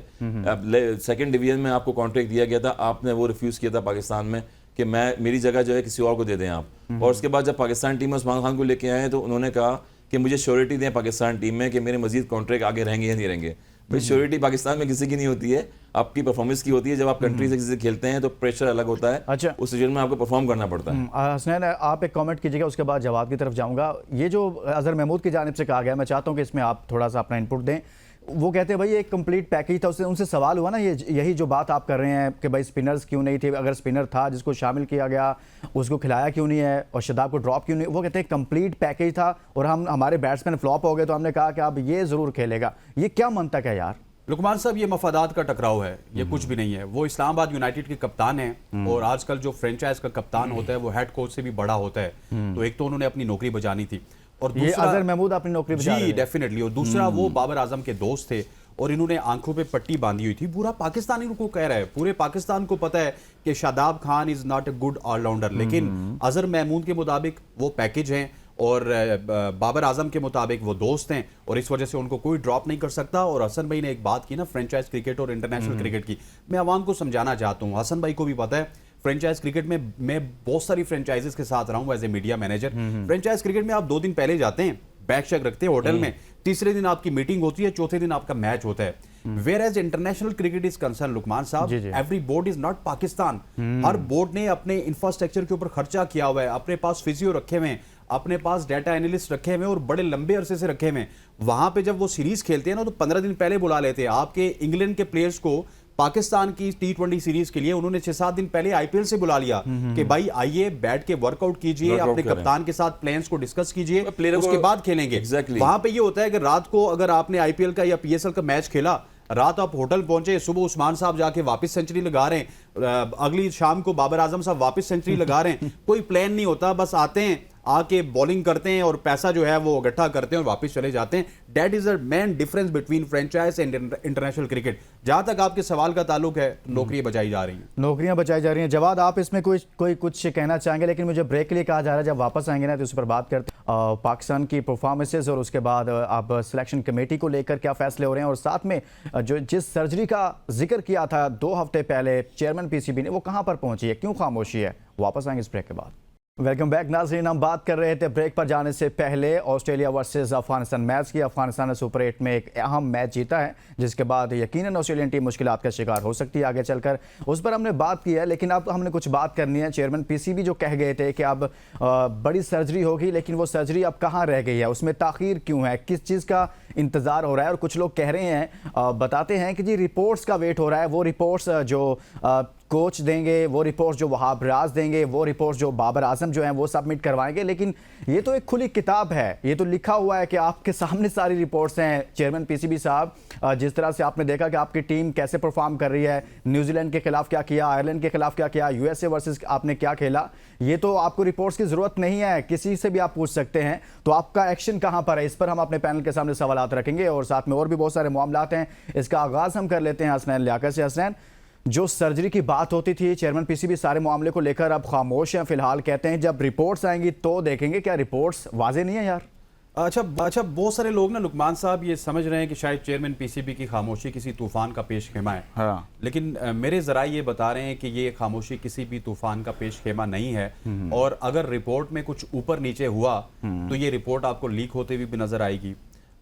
सेकंड डिवीजन में आपको कॉन्ट्रैक्ट दिया गया था, आपने वो रिफ्यूज़ किया था पाकिस्तान में कि मैं मेरी जगह जो है किसी और को दे दें आप। और उसके बाद जब पाकिस्तान टीम में उस्मान खान को लेके आए तो उन्होंने कहा कि मुझे श्योरिटी दें पाकिस्तान टीम में कि मेरे मजीद कॉन्ट्रैक्ट आगे रहेंगे या नहीं रहेंगे। भाई श्योरिटी पाकिस्तान में किसी की नहीं होती है, आपकी परफॉर्मेंस की होती है। जब आप कंट्री से किसी से खेलते हैं तो प्रेशर अलग होता है। अच्छा, उस सीजन में आपको परफॉर्म करना पड़ता है। हसनैन आप एक कमेंट कीजिएगा, उसके बाद जवाब की तरफ जाऊंगा। ये जो अजहर महमूद की जानिब से कहा गया, मैं चाहता हूं कि इसमें आप थोड़ा सा अपना इनपुट दें। वो कहते हैं भाई एक कंप्लीट पैकेज था, उससे उनसे सवाल हुआ ना, यही जो बात आप कर रहे हैं कि भाई स्पिनर्स क्यों नहीं थे, अगर स्पिनर था जिसको शामिल किया गया उसको खिलाया क्यों नहीं है और शादाब को ड्रॉप क्यों नहीं। वो कहते हैं कंप्लीट पैकेज था और हमारे बैट्समैन फ्लॉप हो गए तो हमने कहा कि अब ये ज़रूर खेलेगा। ये क्या मंतक है यार? लुकमान साहब, ये मफादात का टकराव है, ये कुछ भी नहीं है। वो इस्लामाबाद यूनाइटेड के कप्तान हैं, और आजकल जो फ्रेंचाइज का कप्तान होता है वो हेड कोच से भी बड़ा होता है। तो एक तो उन्होंने अपनी नौकरी बचानी थी, और ये अजहर महमूद अपनी नौकरी बचा रहे जी थे। डेफिनेटली, और दूसरा वो बाबर आजम के दोस्त थे और इन्होंने आंखों पे पट्टी बांधी हुई थी। पूरा पाकिस्तान इनको कह रहा है, पूरे पाकिस्तान को पता है कि Shadab Khan is not a good allrounder, लेकिन अजहर महमूद के मुताबिक वो पैकेज हैं और बाबर आजम के मुताबिक वो दोस्त हैं और इस वजह से उनको कोई ड्रॉप नहीं कर सकता। और हसन भाई ने एक बात की ना फ्रेंचाइज क्रिकेट और इंटरनेशनल क्रिकेट की, मैं आवाम को समझाना चाहता हूँ, हसन भाई को भी पता है फ्रेंचाइज क्रिकेट में मैं बहुत सारी फ्रेंचाइजेस के साथ रहा हूँ as a media manager. Franchise cricket में आप 2 दिन पहले जाते हैं, बैग शैग रखते हैं होटल में, तीसरे दिन आपकी मीटिंग होती है, चौथे दिन आपका मैच होता है। Where as international cricket is concern Luqman sahab, every board is not Pakistan. हर बोर्ड ने अपने इंफ्रास्ट्रक्चर के ऊपर खर्चा किया हुआ है, अपने पास फिजियो रखे हुए हैं, अपने पास डाटा एनालिस्ट रखे हुए और बड़े लंबे अरसे से रखे हुए। वहां पे जब वो सीरीज खेलते हैं ना तो 15 दिन पहले बुला लेते हैं। आपके इंग्लैंड के प्लेयर्स को पाकिस्तान की T20 सीरीज के लिए उन्होंने 6-7 दिन पहले आईपीएल से बुला लिया कि भाई आइए बैठ के वर्कआउट कीजिए, अपने कप्तान के साथ प्लान्स को डिस्कस कीजिए, उसके बाद खेलेंगे। वहां पे ये होता है कि रात को अगर आपने आईपीएल का या पीएसएल का मैच खेला, रात आप होटल पहुंचे, सुबह उस्मान साहब जाके वापस सेंचुरी लगा रहे हैं, अगली शाम को बाबर आजम साहब वापस सेंचुरी लगा रहे हैं। कोई प्लान नहीं होता, बस आते हैं, आके बॉलिंग करते हैं और पैसा जो है वो इकट्ठा करते हैं और वापस चले जाते हैं। That is the main difference between franchise and international cricket. जहां तक आपके सवाल का ताल्लुक है, नौकरियां बचाई जा रही हैं, नौकरियां बचाई जा रही हैं। जवाद, आप इसमें कोई कुछ कहना चाहेंगे? लेकिन मुझे ब्रेक के लिए कहा जा रहा है, जब वापस आएंगे ना तो उस पर बात करते हैं पाकिस्तान की परफॉर्मेंसेज और उसके बाद अब सिलेक्शन कमेटी को लेकर क्या फैसले हो रहे हैं, और साथ में जो जिस सर्जरी का जिक्र किया था 2 हफ्ते पहले चेयरमैन पीसीबी ने, वो कहां पर पहुंची है, क्यों खामोशी है? वापस आएंगे इस ब्रेक के बाद। वेलकम बैक नाज़रीन, हम बात कर रहे थे ब्रेक पर जाने से पहले ऑस्ट्रेलिया वर्सेस अफगानिस्तान मैच की। अफगानिस्तान ने सुपर 8 में एक अहम मैच जीता है, जिसके बाद यकीनन ऑस्ट्रेलियन टीम मुश्किलात का शिकार हो सकती है आगे चलकर, उस पर हमने बात की है। लेकिन अब हमने कुछ बात करनी है। चेयरमैन पीसीबी जो कह गए थे कि अब बड़ी सर्जरी होगी, लेकिन वो सर्जरी अब कहाँ रह गई है, उसमें ताख़ीर क्यों है, किस चीज़ का इंतज़ार हो रहा है? और कुछ लोग कह रहे हैं, बताते हैं कि जी रिपोर्ट्स का वेट हो रहा है। वो रिपोर्ट्स जो कोच देंगे, वो रिपोर्ट्स जो वहाब रियाज देंगे, वो रिपोर्ट्स जो बाबर आजम जो हैं वो सबमिट करवाएंगे। लेकिन ये तो एक खुली किताब है, ये तो लिखा हुआ है कि आपके सामने सारी रिपोर्ट्स हैं। चेयरमैन पीसीबी साहब, जिस तरह से आपने देखा कि आपकी टीम कैसे परफॉर्म कर रही है, न्यूजीलैंड के खिलाफ क्या किया, आयरलैंड के खिलाफ क्या किया, यूएसए वर्सेस आपने क्या खेला, ये तो आपको रिपोर्ट्स की जरूरत नहीं है, किसी से भी आप पूछ सकते हैं। तो आपका एक्शन कहां पर है, इस पर हम अपने पैनल के सामने सवालात रखेंगे और साथ में और भी बहुत सारे मामलात हैं। इसका आगाज हम कर लेते हैं हसनैन लियाकत से। हसनैन, जो सर्जरी की बात होती थी, चेयरमैन पीसीबी सारे मामले को लेकर अब खामोश हैं फिलहाल, कहते हैं जब रिपोर्ट्स आएंगी तो देखेंगे। क्या रिपोर्ट्स वाजे नहीं है यार? अच्छा, बहुत सारे लोग ना लुकमान साहब ये समझ रहे हैं कि शायद चेयरमैन पीसीबी की खामोशी किसी तूफान का पेश खेमा है। हाँ। लेकिन मेरे जरा ये बता रहे हैं कि ये खामोशी किसी भी तूफान का पेश खेमा नहीं है। और अगर रिपोर्ट में कुछ ऊपर नीचे हुआ तो ये रिपोर्ट आपको लीक होते हुए भी नजर आएगी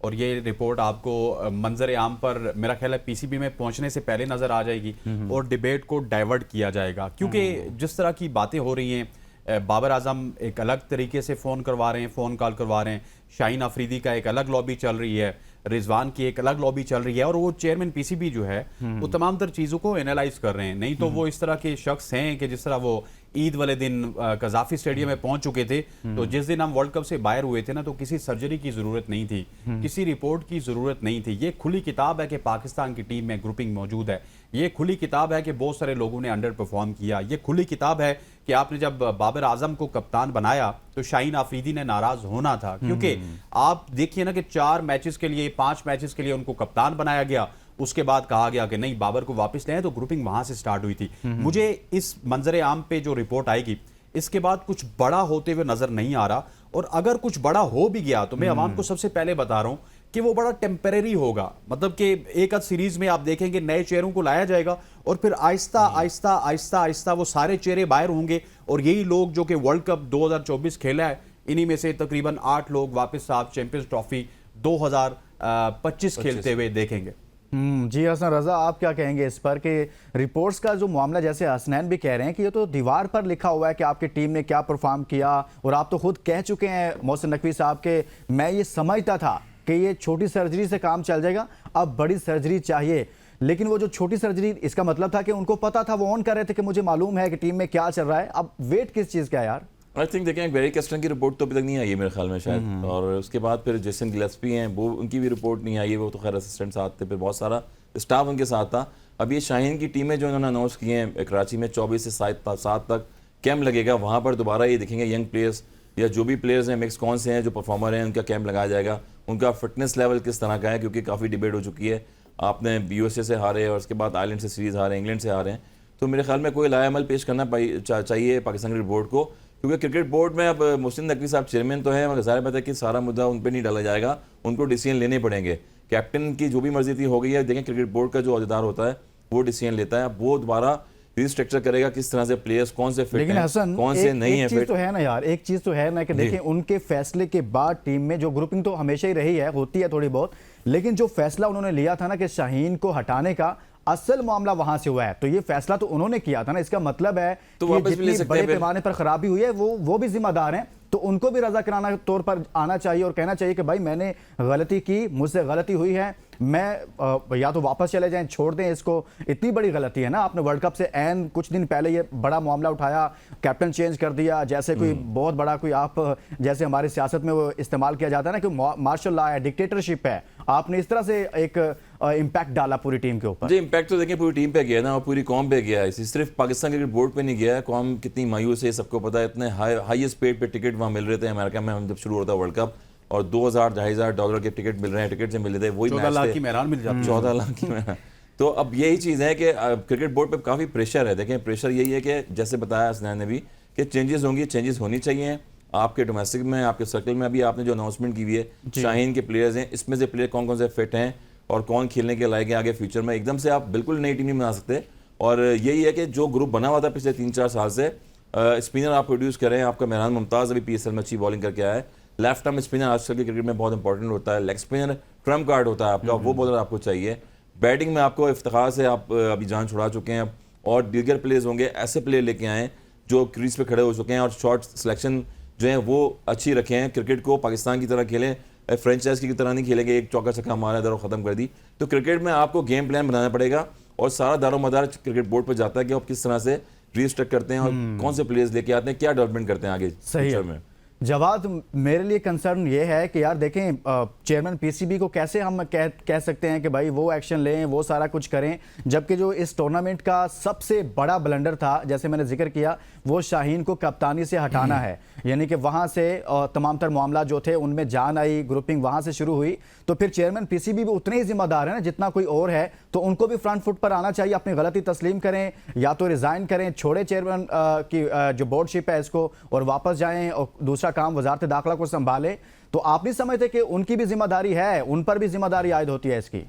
और ये रिपोर्ट आपको मंजर आम पर मेरा ख्याल है पीसीबी में पहुंचने से पहले नजर आ जाएगी और डिबेट को डाइवर्ट किया जाएगा। क्योंकि जिस तरह की बातें हो रही हैं, बाबर आजम एक अलग तरीके से फ़ोन करवा रहे हैं, फ़ोन कॉल करवा रहे हैं, शाहीन अफरीदी का एक अलग लॉबी चल रही है, रिजवान की एक अलग लॉबी चल रही है, और वो चेयरमैन पीसीबी जो है वो तमाम तर चीज़ों को एनालाइज कर रहे हैं। नहीं तो वो इस तरह के शख्स हैं कि जिस तरह वो ईद वाले दिन कजाफी स्टेडियम में पहुंच चुके थे, तो जिस दिन हम वर्ल्ड कप से बाहर हुए थे ना, तो किसी सर्जरी की ज़रूरत नहीं थी, किसी रिपोर्ट की ज़रूरत नहीं थी। ये खुली किताब है कि पाकिस्तान की टीम में ग्रुपिंग मौजूद है, ये खुली किताब है कि बहुत सारे लोगों ने अंडर परफॉर्म किया, ये खुली किताब है कि आपने जब बाबर आजम को कप्तान बनाया तो शाहीन अफरीदी ने नाराज होना था। क्योंकि आप देखिए ना कि 4 मैचेस के लिए, 5 मैचेस के लिए उनको कप्तान बनाया गया, उसके बाद कहा गया कि नहीं बाबर को वापस लें, तो ग्रुपिंग वहां से स्टार्ट हुई थी। मुझे इस मंजरे आम पे जो रिपोर्ट आएगी, इसके बाद कुछ बड़ा होते हुए नजर नहीं आ रहा। और अगर कुछ बड़ा हो भी गया तो मैं अवाम को सबसे पहले बता रहा हूं कि वो बड़ा टेम्परेरी होगा। मतलब कि एक आध सीरीज में आप देखेंगे नए चेहरों को लाया जाएगा और फिर आहिस्ता आहिस्ता आहिस्ता आहिस्ता वो सारे चेहरे बाहर होंगे और यही लोग जो कि वर्ल्ड कप 2024 खेला है, इन्हीं में से तकरीबन 8 लोग वापस आप चैंपियंस ट्रॉफी 2025 खेलते हुए देखेंगे। जी हसन रजा, आप क्या कहेंगे इस पर कि रिपोर्ट्स का जो मामला, जैसे हसनैन भी कह रहे हैं कि ये तो दीवार पर लिखा हुआ है कि आपकी टीम ने क्या परफॉर्म किया, और आप तो खुद कह चुके हैं मोहसिन नकवी साहब के, मैं ये समझता था कि ये छोटी सर्जरी से काम चल जाएगा, अब बड़ी सर्जरी चाहिए। लेकिन वो जो छोटी सर्जरी, इसका मतलब था कि उनको पता था, वो ऑन कर रहे थे कि मुझे मालूम है कि टीम में क्या चल रहा है। अब वेट किस चीज़ का है यार? आई थिंक देखें, बेरी कैस्टन की रिपोर्ट तो अभी तक नहीं आई है मेरे ख्याल में शायद, और उसके बाद फिर जेसन गिलेस्पी हैं, वो उनकी भी रिपोर्ट नहीं आई है, वो तो खैर असिस्टेंट साथ थे, फिर बहुत सारा स्टाफ उनके साथ था। अब ये शाहीन की टीमें जो इन्होंने अनाउंस की हैं, कराची में 24 से 7 तक कैंप लगेगा, वहाँ पर दोबारा ये देखेंगे यंग प्लेयर्स या जो भी प्लेयर्स हैं मिक्स कौन से हैं जो परफॉर्मर हैं उनका कैंप लगाया जाएगा, उनका फिटनेस लेवल किस तरह का है, क्योंकि काफ़ी डिबेट हो चुकी है। आपने यूएसए से हारे और उसके बाद आयरलैंड से सीरीज़ हारे, इंग्लैंड से हारे हैं, तो मेरे ख्याल में कोई लायामल पेश करना चाहिए पाकिस्तान क्रिकेट बोर्ड को, क्योंकि क्रिकेट बोर्ड में अब मोहसिन नकवी साहब चेयरमैन तो हैं, मगर ज़ाहिर बात है कि सारा मुद्दा उन पर नहीं डाला जाएगा, उनको डिसीजन लेने पड़ेंगे। कैप्टन की जो भी मर्जी थी हो गई है, देखें क्रिकेट बोर्ड का जो अहदेदार होता है वो डिसीजन लेता है, वो दोबारा रिस्ट्रक्चर करेगा किस तरह से प्लेयर्स कौन से फिट लेकिन हैं, हसन कौन से नहीं है एक चीज फिट। तो है ना यार, एक चीज तो है ना कि देखिए उनके फैसले के बाद टीम में जो ग्रुपिंग तो हमेशा ही रही है, होती है थोड़ी बहुत, लेकिन जो फैसला उन्होंने लिया था ना कि शाहीन को हटाने का, असल मामला वहां से हुआ है, तो ये फैसला तो उन्होंने किया था ना, इसका मतलब है तो कि वापस भी ले जितनी सकते बड़े हैं फिर। पैमाने पर खराबी हुई है वो भी जिम्मेदार हैं, तो उनको भी रजा कराना तौर पर आना चाहिए और कहना चाहिए कि भाई मैंने गलती की, मुझसे गलती हुई है, मैं या तो वापस चले जाएं, छोड़ दें इसको। इतनी बड़ी गलती है ना, आपने वर्ल्ड कप से एन कुछ दिन पहले ये बड़ा मामला उठाया, कैप्टन चेंज कर दिया, जैसे कोई बहुत बड़ा कोई आप जैसे हमारी सियासत में वो इस्तेमाल किया जाता है ना कि मार्शल लॉ है, डिक्टेटरशिप है, आपने इस तरह से एक इम्पैक्ट डाला पूरी टीम के ऊपर। जी इम्पैक्ट तो देखिए पूरी टीम पे गया ना और पूरी कौम पे गया है, सिर्फ पाकिस्तान क्रिकेट बोर्ड पे नहीं गया है। कौम कितनी मायूस है सबको पता है, इतने हाईएस्ट पेड पे टिकट वहाँ मिल रहे थे अमेरिका में हम जब शुरू होता वर्ल्ड कप, और $2,000-$2,500 के टिकट मिल रहे हैं, टिकट से मिल रहे थे, वही 14 लाख की मेहरान मिल जाती है। 14 लाख की मेहरान। तो अब यही चीज़ है कि क्रिकेट बोर्ड पे काफ़ी प्रेशर है। देखें प्रेशर यही है कि जैसे बताया हसनैन ने भी कि चेंजेस होंगी, चेंजेस होनी चाहिए आपके डोमेस्टिक में, आपके सर्कल में। अभी आपने जो अनाउंसमेंट की हुई है शाहीन के प्लेयर्स हैं, इसमें से प्लेयर कौन कौन से फिट हैं और कौन खेलने के लायक है आगे फ्यूचर में, एकदम से आप बिल्कुल नई टीम नहीं बना सकते। और यही है कि जो ग्रुप बना हुआ था पिछले 3-4 साल से, स्पिनर आप प्रोड्यूस करें, आपका मेहरान मुमताज़ अभी PSL में अच्छी बॉलिंग करके आया है, लेफ्ट आर्म स्पिनर आजकल के क्रिकेट में बहुत इंपॉर्टेंट होता है, लेग स्पिनर ट्रम्प कार्ड होता है आपका, वो बॉलर आपको चाहिए। बैटिंग में आपको इफ्तिखार से आप अभी जान छुड़ा चुके हैं, और दीगर प्लेयर्स होंगे, ऐसे प्लेयर लेके आएँ जो क्रीज पे खड़े हो चुके हैं और शॉट सिलेक्शन जो है वो अच्छी रखे हैं, क्रिकेट को पाकिस्तान की तरह खेलें, फ्रेंचाइज की तरह नहीं खेलेंगे एक चौका छक्का मारा इधर और ख़त्म कर दी। तो क्रिकेट में आपको गेम प्लान बनाना पड़ेगा, और सारा दारोमदार क्रिकेट बोर्ड पर जाता है कि आप किस तरह से रीस्ट्रक्ट करते हैं और कौन से प्लेयर्स लेके आते हैं, क्या डेवलपमेंट करते हैं आगे फ्यूचर में। जवाब मेरे लिए कंसर्न ये है कि यार देखें चेयरमैन पीसीबी को कैसे हम कह सकते हैं कि भाई वो एक्शन लें, वो सारा कुछ करें, जबकि जो इस टूर्नामेंट का सबसे बड़ा ब्लंडर था, जैसे मैंने जिक्र किया, वो शाहीन को कप्तानी से हटाना है। यानी कि वहाँ से तमाम तर मामला जो थे उनमें जान आई, ग्रुपिंग वहाँ से शुरू हुई, तो फिर चेयरमैन पीसीबी भी उतने ही जिम्मेदार है ना जितना कोई और है, तो उनको भी फ्रंट फुट पर आना चाहिए, अपनी गलती तस्लीम करें, या तो रिज़ाइन करें, छोड़े चेयरमैन की जो बोर्डशिप है इसको, और वापस जाएं और दूसरा काम वजारत दाखिला को संभाले। तो आप नहीं समझते कि उनकी भी जिम्मेदारी है, उन पर भी जिम्मेदारी आयद होती है इसकी?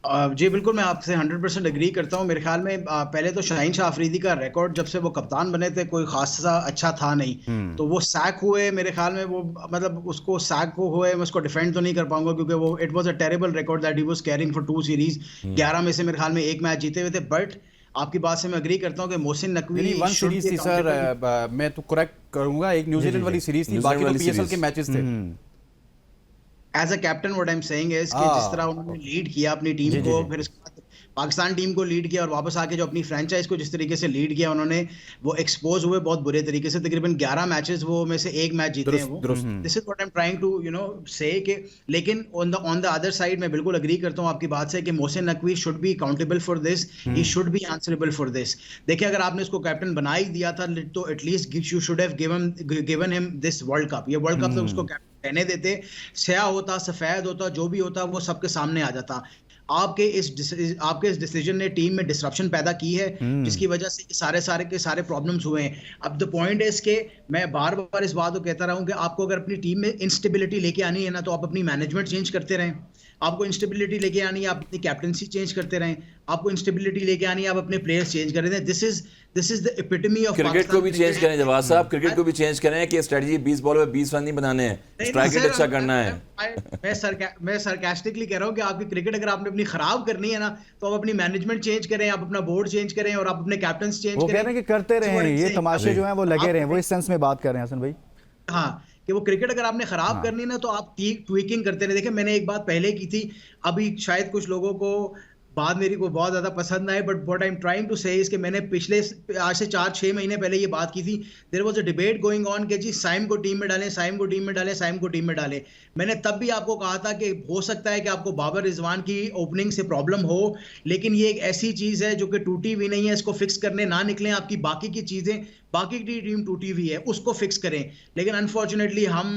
जी बिल्कुल, मैं आपसे 100% एग्री करता हूँ। मेरे ख्याल में पहले तो शाहीन शाह अफरीदी का रिकॉर्ड जब से वो कप्तान बने थे कोई खासा अच्छा था नहीं, तो वो सैक हुए, मेरे ख्याल में वो मतलब उसको सैक को हुए, मैं उसको डिफेंड तो नहीं कर पाऊंगा क्योंकि वो it was a terrible record that he was carrying for 2 series. 11 में से मेरे ख्याल में 1 मैच जीते हुए थे। बट आपकी बात से मैं एग्री करता हूँ कि मोहसिन नकवी 1 सीरीज थी सर, मैं तो करेक्ट करूंगा, एक न्यूजीलैंड वाली सीरीज थी, बाकी तो PSL के मैचेस थे। As a captain what I am saying is कि जिस तरह उन्होंने लीड किया अपनी टीम को, फिर इसके बाद पाकिस्तान टीम को लीड किया और वापस आके जो अपनी फ्रेंचाइज को जिस तरीके से लीड किया उन्होंने, वो एक्सपोज हुए बहुत बुरे तरीके से। तकरीबन 11 मैचेस वो में से 1 मैच जीते हैं वो। This is what I am trying to say कि, लेकिन ऑन द अदर साइड मैं बिल्कुल एग्री करता हूं आपकी बात से कि Mohsin Naqvi should be accountable for this, he should be answerable for this. देखिए अगर आपने उसको कैप्टन बना ही दिया था तो at least you should have given him this world cup. ये वर्ल्ड कप तो उसको कैप्टन रहने देते, स्याह होता, सफेद होता, जो भी होता वो सबके सामने आ जाता। आपके इस डिसीजन ने टीम में डिसरप्शन पैदा की है, जिसकी वजह से सारे प्रॉब्लम्स हुए हैं। अब द पॉइंट इज के मैं बार बार इस बात को कहता रहा हूं कि आपको अगर अपनी टीम में इंस्टेबिलिटी लेके आनी है ना, तो आप अपनी मैनेजमेंट चेंज करते रहें। आपको इंस्टेबिलिटी लेके आनी है, आप अपनी कैप्टनसी चेंज करते रहें। आपको इंस्टेबिलिटी लेके आनी है, आप अपने प्लेयर्स चेंज कर दें। This is the epitome of cricket को भी चेंज करें जवाब साहब, क्रिकेट को भी चेंज करें कि स्ट्रेटजी 20 बॉल में 20 रन नहीं बनाने हैं, स्ट्राइक रेट अच्छा करना है। मैं सरकास्टिकली कह रहा हूं कि आपकी क्रिकेट अगर आपने अपनी खराब करनी है ना, तो आप अपनी मैनेजमेंट चेंज करें, आप अपना बोर्ड चेंज करें और आप अपने कैप्टन्स चेंज करें। वो कह रहे हैं कि करते रहें, ये तमाशे जो हैं वो लगे रहें, वो इस सेंस में बात कर रहे हैं हसन भाई। हाँ, कि वो क्रिकेट अगर आपने खराब करनी है ना, तो आप ट्वीकिंग करते रहे। देखिए मैंने एक बात पहले की थी, अभी शायद कुछ लोगों को बात मेरी को बहुत ज्यादा पसंद आए, but what I am trying to say is कि मैंने पिछले आज से 4-6 महीने पहले ये बात की थी। There was a debate going on कि जी साइम को टीम में डालें, साइम को टीम में डालें, साइम को टीम में डालें। मैंने तब भी आपको कहा था कि हो सकता है कि आपको बाबर रिजवान की ओपनिंग से प्रॉब्लम हो, लेकिन ये एक ऐसी चीज है जो कि टूटी भी नहीं है, इसको फिक्स करने ना निकलें, आपकी बाकी की चीजें बाकी की टीम टूटी हुई है, उसको फिक्स करें। लेकिन अनफॉर्चुनेटली हम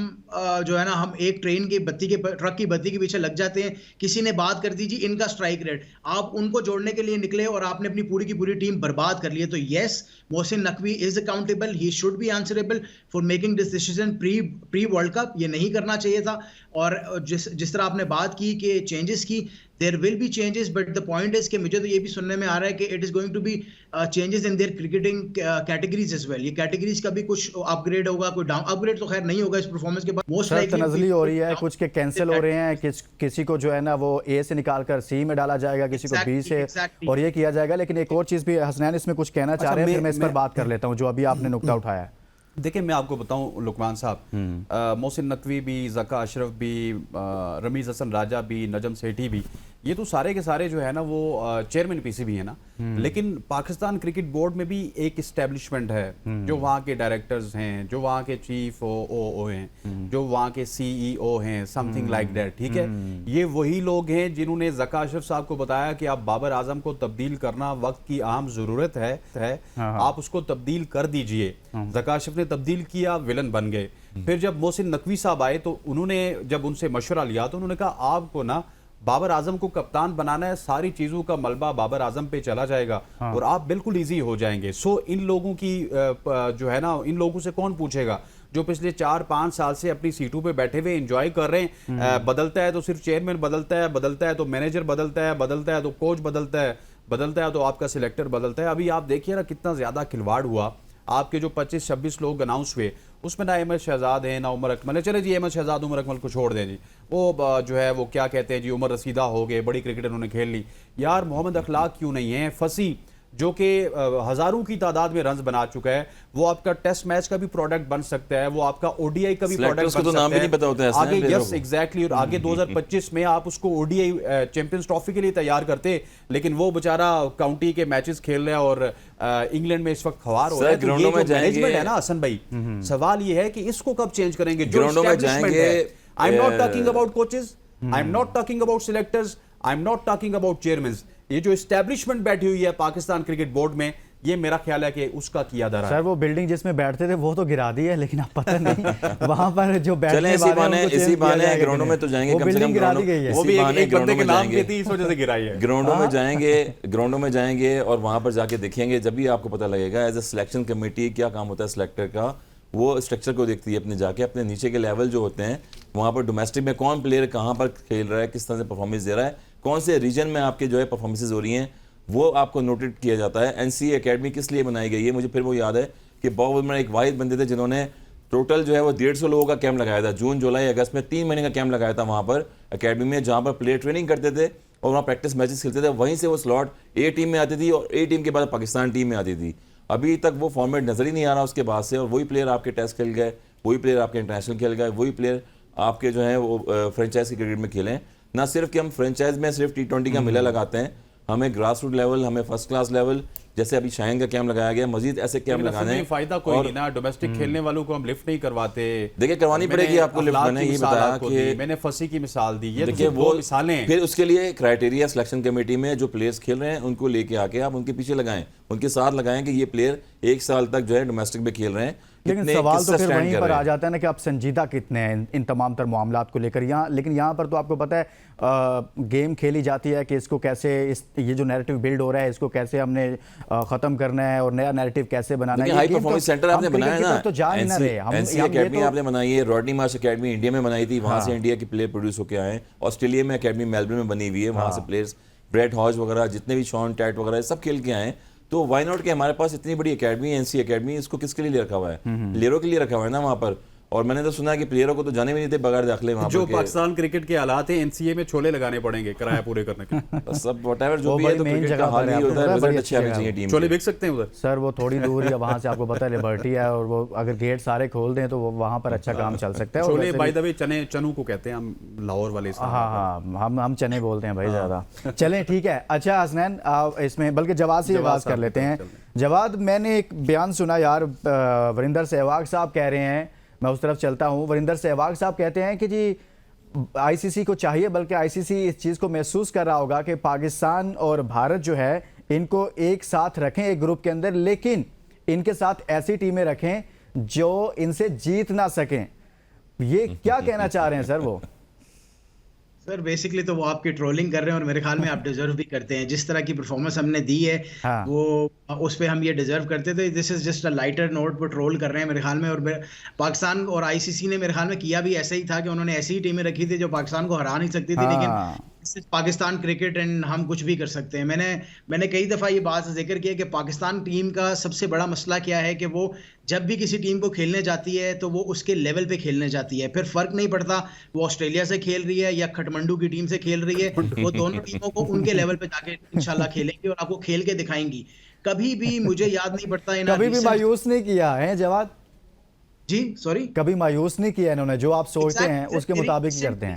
जो है ना, हम एक ट्रेन की बत्ती के ट्रक की बत्ती के पीछे लग जाते हैं। किसी ने बात कर दी जी इनका स्ट्राइक रेट, आप उनको जोड़ने के लिए निकले और आपने अपनी पूरी की पूरी टीम बर्बाद कर ली है। तो yes, Mohsin Naqvi is accountable, he should be answerable for making this decision pre world cup. ये नहीं करना चाहिए था। और जिस तरह आपने बात की कि चेंजेस की, there will be changes, but the point is कि मुझे तो ये भी सुनने में आ रहा है कि it is going to be changes in their cricketing categories as well. ये कैटेगरीज का भी कुछ अपग्रेड होगा, कोई डाउन अपग्रेड तो खैर नहीं होगा इस परफॉर्मेंस के बाद। मोस्ट सर तनजली हो रही है, कुछ के कैंसिल हो रहे हैं, किसी को जो है ना वो ए से निकाल कर सी में डाला जाएगा, किसी को बी से, और ये किया जाएगा। लेकिन एक और चीज़ भी हसनैन इसमें कुछ कहना चाह रहे हैं, फिर मैं इस पर बात कर लेता हूँ जो अभी आपने नुकता उठाया है। देखिए मैं आपको बताऊं लुकमान साहब, मोहसिन नकवी भी, ज़का अशरफ भी, रमीज़ हसन राजा भी, नजम सेठी भी, ये तो सारे के सारे जो है ना वो चेयरमैन पीसीबी है ना। लेकिन पाकिस्तान क्रिकेट बोर्ड में भी एक इस्टेब्लिशमेंट है, जो वहाँ के डायरेक्टर्स हैं, जो वहाँ के चीफ ओ हैं, जो वहाँ के सीईओ हैं, समथिंग लाइक दैट, ठीक है। ये वही लोग हैं जिन्होंने ज़का अशरफ साहब को बताया कि आप बाबर आजम को तब्दील करना वक्त की अहम ज़रूरत है, आप उसको तब्दील कर दीजिए। ज़का अशरफ ने तब्दील किया, विलन बन गए। फिर जब मोहसिन नकवी साहब आए तो उन्होंने जब उनसे मशवरा लिया तो उन्होंने कहा आपको ना बाबर आजम को कप्तान बनाना है, सारी चीजों का मलबा बाबर आजम पे चला जाएगा और आप बिल्कुल इजी हो जाएंगे। सो इन लोगों की जो है ना, इन लोगों से कौन पूछेगा जो पिछले 4-5 साल से अपनी सीटों पे बैठे हुए एंजॉय कर रहे हैं। बदलता है तो सिर्फ चेयरमैन बदलता है तो मैनेजर बदलता है तो कोच बदलता है तो आपका सिलेक्टर बदलता है। अभी आप देखिए ना कितना ज्यादा खिलवाड़ हुआ। आपके जो 25-26 लोग अनाउंस हुए उसमें ना अहमद शहजाद है ना उमर अकमल है। चले जी अहमद शहजाद उमर अकमल को छोड़ दें जी, वो जो है वो क्या कहते हैं जी, उमर रसीदा हो गए, बड़ी क्रिकेट उन्होंने खेल ली। यार मोहम्मद अखलाक क्यों नहीं है? फसी जो कि हजारों की तादाद में रन्स बना चुका है, वो आपका टेस्ट मैच का भी प्रोडक्ट बन सकता है, वो आपका ओडीआई का भी प्रोडक्ट बन सकता है। नाम भी नहीं पता होता है आगे, यस एग्जैक्टली। और आगे 2025 में आप उसको ओडीआई चैंपियंस ट्रॉफी के लिए तैयार करते, लेकिन वो बेचारा काउंटी के मैचेस खेल रहा है और इंग्लैंड में इस वक्त खवार हो रहा है। तो ये जो मैनेजमेंट है ना हसन भाई, सवाल ये है कि इसको कब चेंज करेंगे? जो एस्टैब्लिशमेंट है, I am not talking about coaches, I am not talking about selectors, I am not talking about chairman. ये जो एस्टैब्लिशमेंट बैठी हुई है पाकिस्तान क्रिकेट बोर्ड में, ये मेरा ख्याल है कि उसका किया जा रहा है। सर वो बिल्डिंग जिसमें बैठते थे वो तो गिरा दी है, लेकिन अब पता नहीं वहां पर जो बैठने वाले इसी बहाने ग्राउंडों में तो जाएंगे, कम से कम गिरा दी गई है। वो भी एक बंदे के नाम की थी, इस वजह से गिराई है। ग्राउंडों में जाएंगे और वहां पर जाके देखेंगे, जब भी आपको पता लगेगा एज ए सिलेक्शन कमेटी क्या काम होता है सिलेक्टर का। वो स्ट्रक्चर को देखती है अपने जाके, अपने नीचे के लेवल जो होते हैं वहां पर डोमेस्टिक में कौन प्लेयर कहां पर खेल रहा है, किस तरह से परफॉर्मेंस दे रहा है, कौन से रीजन में आपके जो है परफॉर्मेंसेज हो रही हैं, वो आपको नोटेड किया जाता है। एनसीए एकेडमी किस लिए बनाई गई है? मुझे फिर वो याद है कि बहुत बड़े एक वाहिद बंदे थे जिन्होंने टोटल जो है वो 150 लोगों का कैंप लगाया था, जून जुलाई अगस्त में 3 महीने का कैंप लगाया था वहां पर एकेडमी में, जहां पर प्लेयर ट्रेनिंग करते थे और वहाँ प्रैक्टिस मैचेस खेलते थे। वहीं से वो स्लॉट ए टीम में आती थी और ए टीम के बाद पाकिस्तान टीम में आती थी। अभी तक वो फॉर्मेट नजर ही नहीं आ रहा उसके बाद से, और वही प्लेयर आपके टेस्ट खेल गए, वही प्लेयर आपके इंटरनेशनल खेल गए, वही प्लेयर आपके जो है वो फ्रेंचाइज की क्रिकेट में खेलें। ना सिर्फ कि हम फ्रेंचाइज में सिर्फ T20 का मेला लगाते हैं, हमें ग्रास रूट लेवल, हमें फर्स्ट क्लास लेवल, जैसे अभी शाहीन का कैंप लगाया गया, मजीद ऐसे कैंप लगाने हैं। फायदा कोई नहीं ना, डोमेस्टिक खेलने वालों को हम लिफ्ट नहीं करवाते। देखिए करवानी पड़ेगी आपको लिफ्ट, मैंने ये बताया कि मैंने फसी की मिसाल दी, ये देखिए वो मिसालें। फिर उसके लिए क्राइटेरिया सिलेक्शन कमेटी में जो प्लेयर्स खेल रहे हैं उनको लेके आके आप उनके पीछे लगाएं, उनके साथ लगाएं कि ये प्लेयर 1 साल तक जो है डोमेस्टिक में खेल रहे हैं। लेकिन सवाल तो फिर वहीं पर आ जाता है ना कि आप संजीदा कितने हैं इन तमाम तर मामलात को लेकर। यहाँ लेकिन यहाँ पर तो आपको पता है गेम खेली जाती है कि इसको कैसे, ये जो नैरेटिव बिल्ड हो रहा है इसको कैसे हमने ख़त्म करना है और नया नैरेटिव कैसे बनाना है। हाई परफॉर्मेंस सेंटर आपने बनाया ना, तो जा नहीं रहे हम। एनसीए एकेडमी आपने बनाई है, रॉडनी मार्श एकेडमी इंडिया में बनाई थी, वहाँ से इंडिया के प्लेयर प्रोड्यूस होकर आए। ऑस्ट्रेलिया में एकेडमी मेलबर्न में बनी हुई है, वहाँ से प्लेयर्स ब्रेट हॉज वगैरह जितने भी शॉन टैट वगैरह सब खेल के आए। तो वाई नॉट कि हमारे पास इतनी बड़ी एकेडमी एनसीए एकेडमी, इसको किसके लिए रखा हुआ है? प्लेयरों के लिए रखा हुआ है ना वहाँ पर। और मैंने तो सुना है कि प्लेयरों को तो जाने भी नहीं थे बगैर दाखिले वहाँ जो पाकिस्तान क्रिकेट के हालात है, एनसीए में छोले लगाने पड़ेंगे किराया पूरे करने के। सब व्हाटएवर जो भी है, तो क्रिकेट का हाल ही होता है, रिजल्ट अच्छे आने चाहिए टीम। छोले बिक सकते हैं उधर सर, वो थोड़ी दूर है वहाँ से, आपको पता है लिबर्टी है, और वो अगर गेट सारे खोल दें तो वहाँ पर अच्छा काम चल सकता है। Chole by the way Chanu को कहते हैं हम लाहौर वाले। हाँ, हम चने बोलते हैं भाई ज़्यादा। चलें ठीक है। अच्छा हसनैन, इसमें बल्कि जवाद से आवाज़ कर लेते हैं। जवाद, मैंने एक बयान सुना यार, वरिंदर सहवाग साहब कह रहे हैं, मैं उस तरफ चलता हूं। वरिंदर सहवाग साहब कहते हैं कि जी आईसीसी को चाहिए, बल्कि आईसीसी इस चीज़ को महसूस कर रहा होगा कि पाकिस्तान और भारत जो है इनको एक साथ रखें एक ग्रुप के अंदर, लेकिन इनके साथ ऐसी टीमें रखें जो इनसे जीत ना सकें। ये क्या कहना चाह रहे हैं सर वो? सर बेसिकली तो वो आपकी ट्रोलिंग कर रहे हैं और मेरे ख्याल में आप डिजर्व भी करते हैं। जिस तरह की परफॉर्मेंस हमने दी है हाँ। वो उस पे हम ये डिजर्व करते थे। This is just a lighter note पर ट्रोल कर रहे हैं मेरे ख्याल में। और पाकिस्तान और आईसीसी ने मेरे ख्याल में किया भी ऐसा ही था कि उन्होंने ऐसी ही टीमें रखी थी जो पाकिस्तान को हरा नहीं सकती थी। लेकिन हाँ। पाकिस्तान क्रिकेट एंड हम कुछ भी कर सकते हैं। मैंने कई दफा ये बात जिक्र किया कि पाकिस्तान टीम का सबसे बड़ा मसला क्या है कि वो जब भी किसी टीम को खेलने जाती है तो वो उसके लेवल पे खेलने जाती है। फिर फर्क नहीं पड़ता वो ऑस्ट्रेलिया से खेल रही है या खटमंडू की टीम से खेल रही है, वो दोनों टीमों को उनके लेवल पे जाके इंशाल्लाह खेलेंगी और आपको खेल के दिखाएंगी। कभी भी मुझे याद नहीं पड़ता कभी भी मायूस नहीं किया है जवाद जी, सॉरी, कभी मायूस नहीं किया इन्होंने, जो आप सोचते हैं उसके मुताबिक ही करते हैं।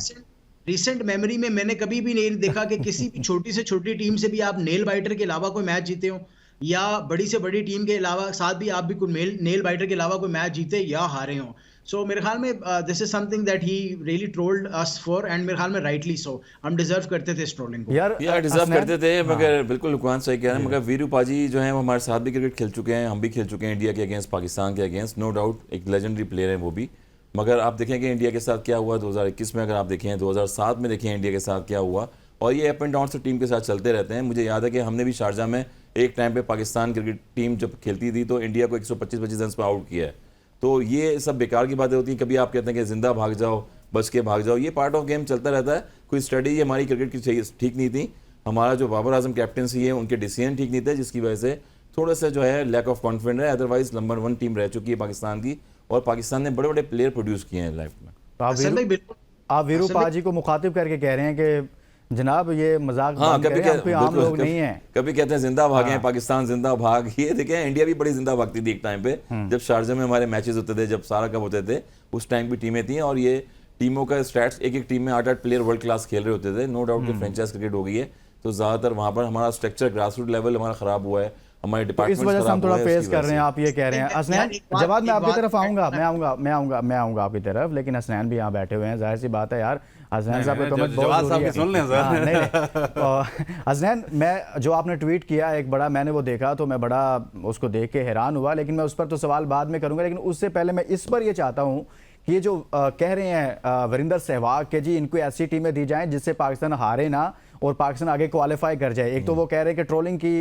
रिसेंट मेमोरी में मैंने कभी भी नहीं देखा कि किसी भी छोटी से छोटी टीम से भी आप नेल बाइटर के अलावा कोई मैच जीते हो, या बड़ी से बड़ी टीम के अलावा साथ भी आप भी कोई नेल बाइटर के अलावा कोई मैच जीते या हारे हो। सो मेरे ख्याल में this is something that he really trolled us for, and मेरे ख्याल में राइटली सो। हम डिजर्व करते थे इस ट्रोलिंग को। यार डिजर्व हसनैन, करते थे, मगर बिल्कुल लुकमान सही कह रहे हैं। मगर वीरू पाजी जो है वो हमारे साथ भी क्रिकेट खेल चुके हैं, हम भी खेल चुके हैं इंडिया के अगेंस्ट, पाकिस्तान के अगेंस्ट, नो डाउट एक लेजेंडरी प्लेयर है वो भी। मगर आप देखेंगे इंडिया के साथ क्या हुआ 2021 में, अगर आप देखें 2007 में देखें इंडिया के साथ क्या हुआ, और ये अप एंड डाउन से टीम के साथ चलते रहते हैं। मुझे याद है कि हमने भी शारजा में एक टाइम पे पाकिस्तान क्रिकेट टीम जब खेलती थी तो इंडिया को 125 रन पर आउट किया है। तो ये सब बेकार की बातें होती हैं। कभी आप कहते हैं कि जिंदा भाग जाओ, बच के भाग जाओ, ये पार्ट ऑफ गेम चलता रहता है। कोई स्ट्रेटेजी हमारी क्रिकेट की ठीक नहीं थी, हमारा जो बाबर आजम कैप्टनसी है उनके डिसीजन ठीक नहीं थे, जिसकी वजह से थोड़ा सा जो है लैक ऑफ कॉन्फिडेंस है। अदरवाइज नंबर 1 टीम रह चुकी है पाकिस्तान की, और पाकिस्तान ने बड़े बड़े प्लेयर प्रोड्यूस किए हैं लाइफ में। तो आप वीरू पाजी को मुखातिब करके कह रहे हैं कि जनाब ये मजाक हाँ, बंद करें, हम कोई आम लोग नहीं हैं। कभी कहते हैं जिंदा भागे पाकिस्तान जिंदा भाग। ये देखें इंडिया भी बड़ी जिंदा भागती थी एक टाइम पे, जब शारजा में हमारे मैचेस होते थे, जब सारा कप होते थे, उस टाइम की टीमें थी। और ये टीमों का स्टैट्स, एक एक टीम में 8-8 प्लेयर वर्ल्ड क्लास खेल रहे होते थे। नो डाउट कि फ्रेंचाइज क्रिकेट हो गई है, तो ज्यादातर वहां पर हमारा स्ट्रक्चर ग्रासरूट लेवल हमारा खराब हुआ है, हमारे तो डिपार्टमेंट इस वजह से हम थोड़ा फेस कर रहे हैं, आप ये कह रहे हैं। हसनैन, जवाब मैं आपकी तरफ आऊंगा, मैं आऊंगा आपकी तरफ, लेकिन हसनैन भी यहाँ बैठे हुए हैं, जाहिर सी बात है यार। हसनैन साहब की कमेंट बहुत जरूरी है। सुन लें सर। हाँ, नहीं। हसनैन, मैं जो आपने ट्वीट किया एक बड़ा, मैंने वो देखा तो मैं बड़ा उसको देख के हैरान हुआ, लेकिन मैं उस पर तो सवाल बाद में करूंगा। लेकिन उससे पहले मैं इस पर ये चाहता हूँ कि ये जो कह रहे हैं वरिंदर सहवाग के जी इनको ऐसी टीमें दी जाएं जिससे पाकिस्तान हारे ना और पाकिस्तान आगे क्वालिफाई कर जाए। एक तो वो कह रहे हैं कि ट्रोलिंग की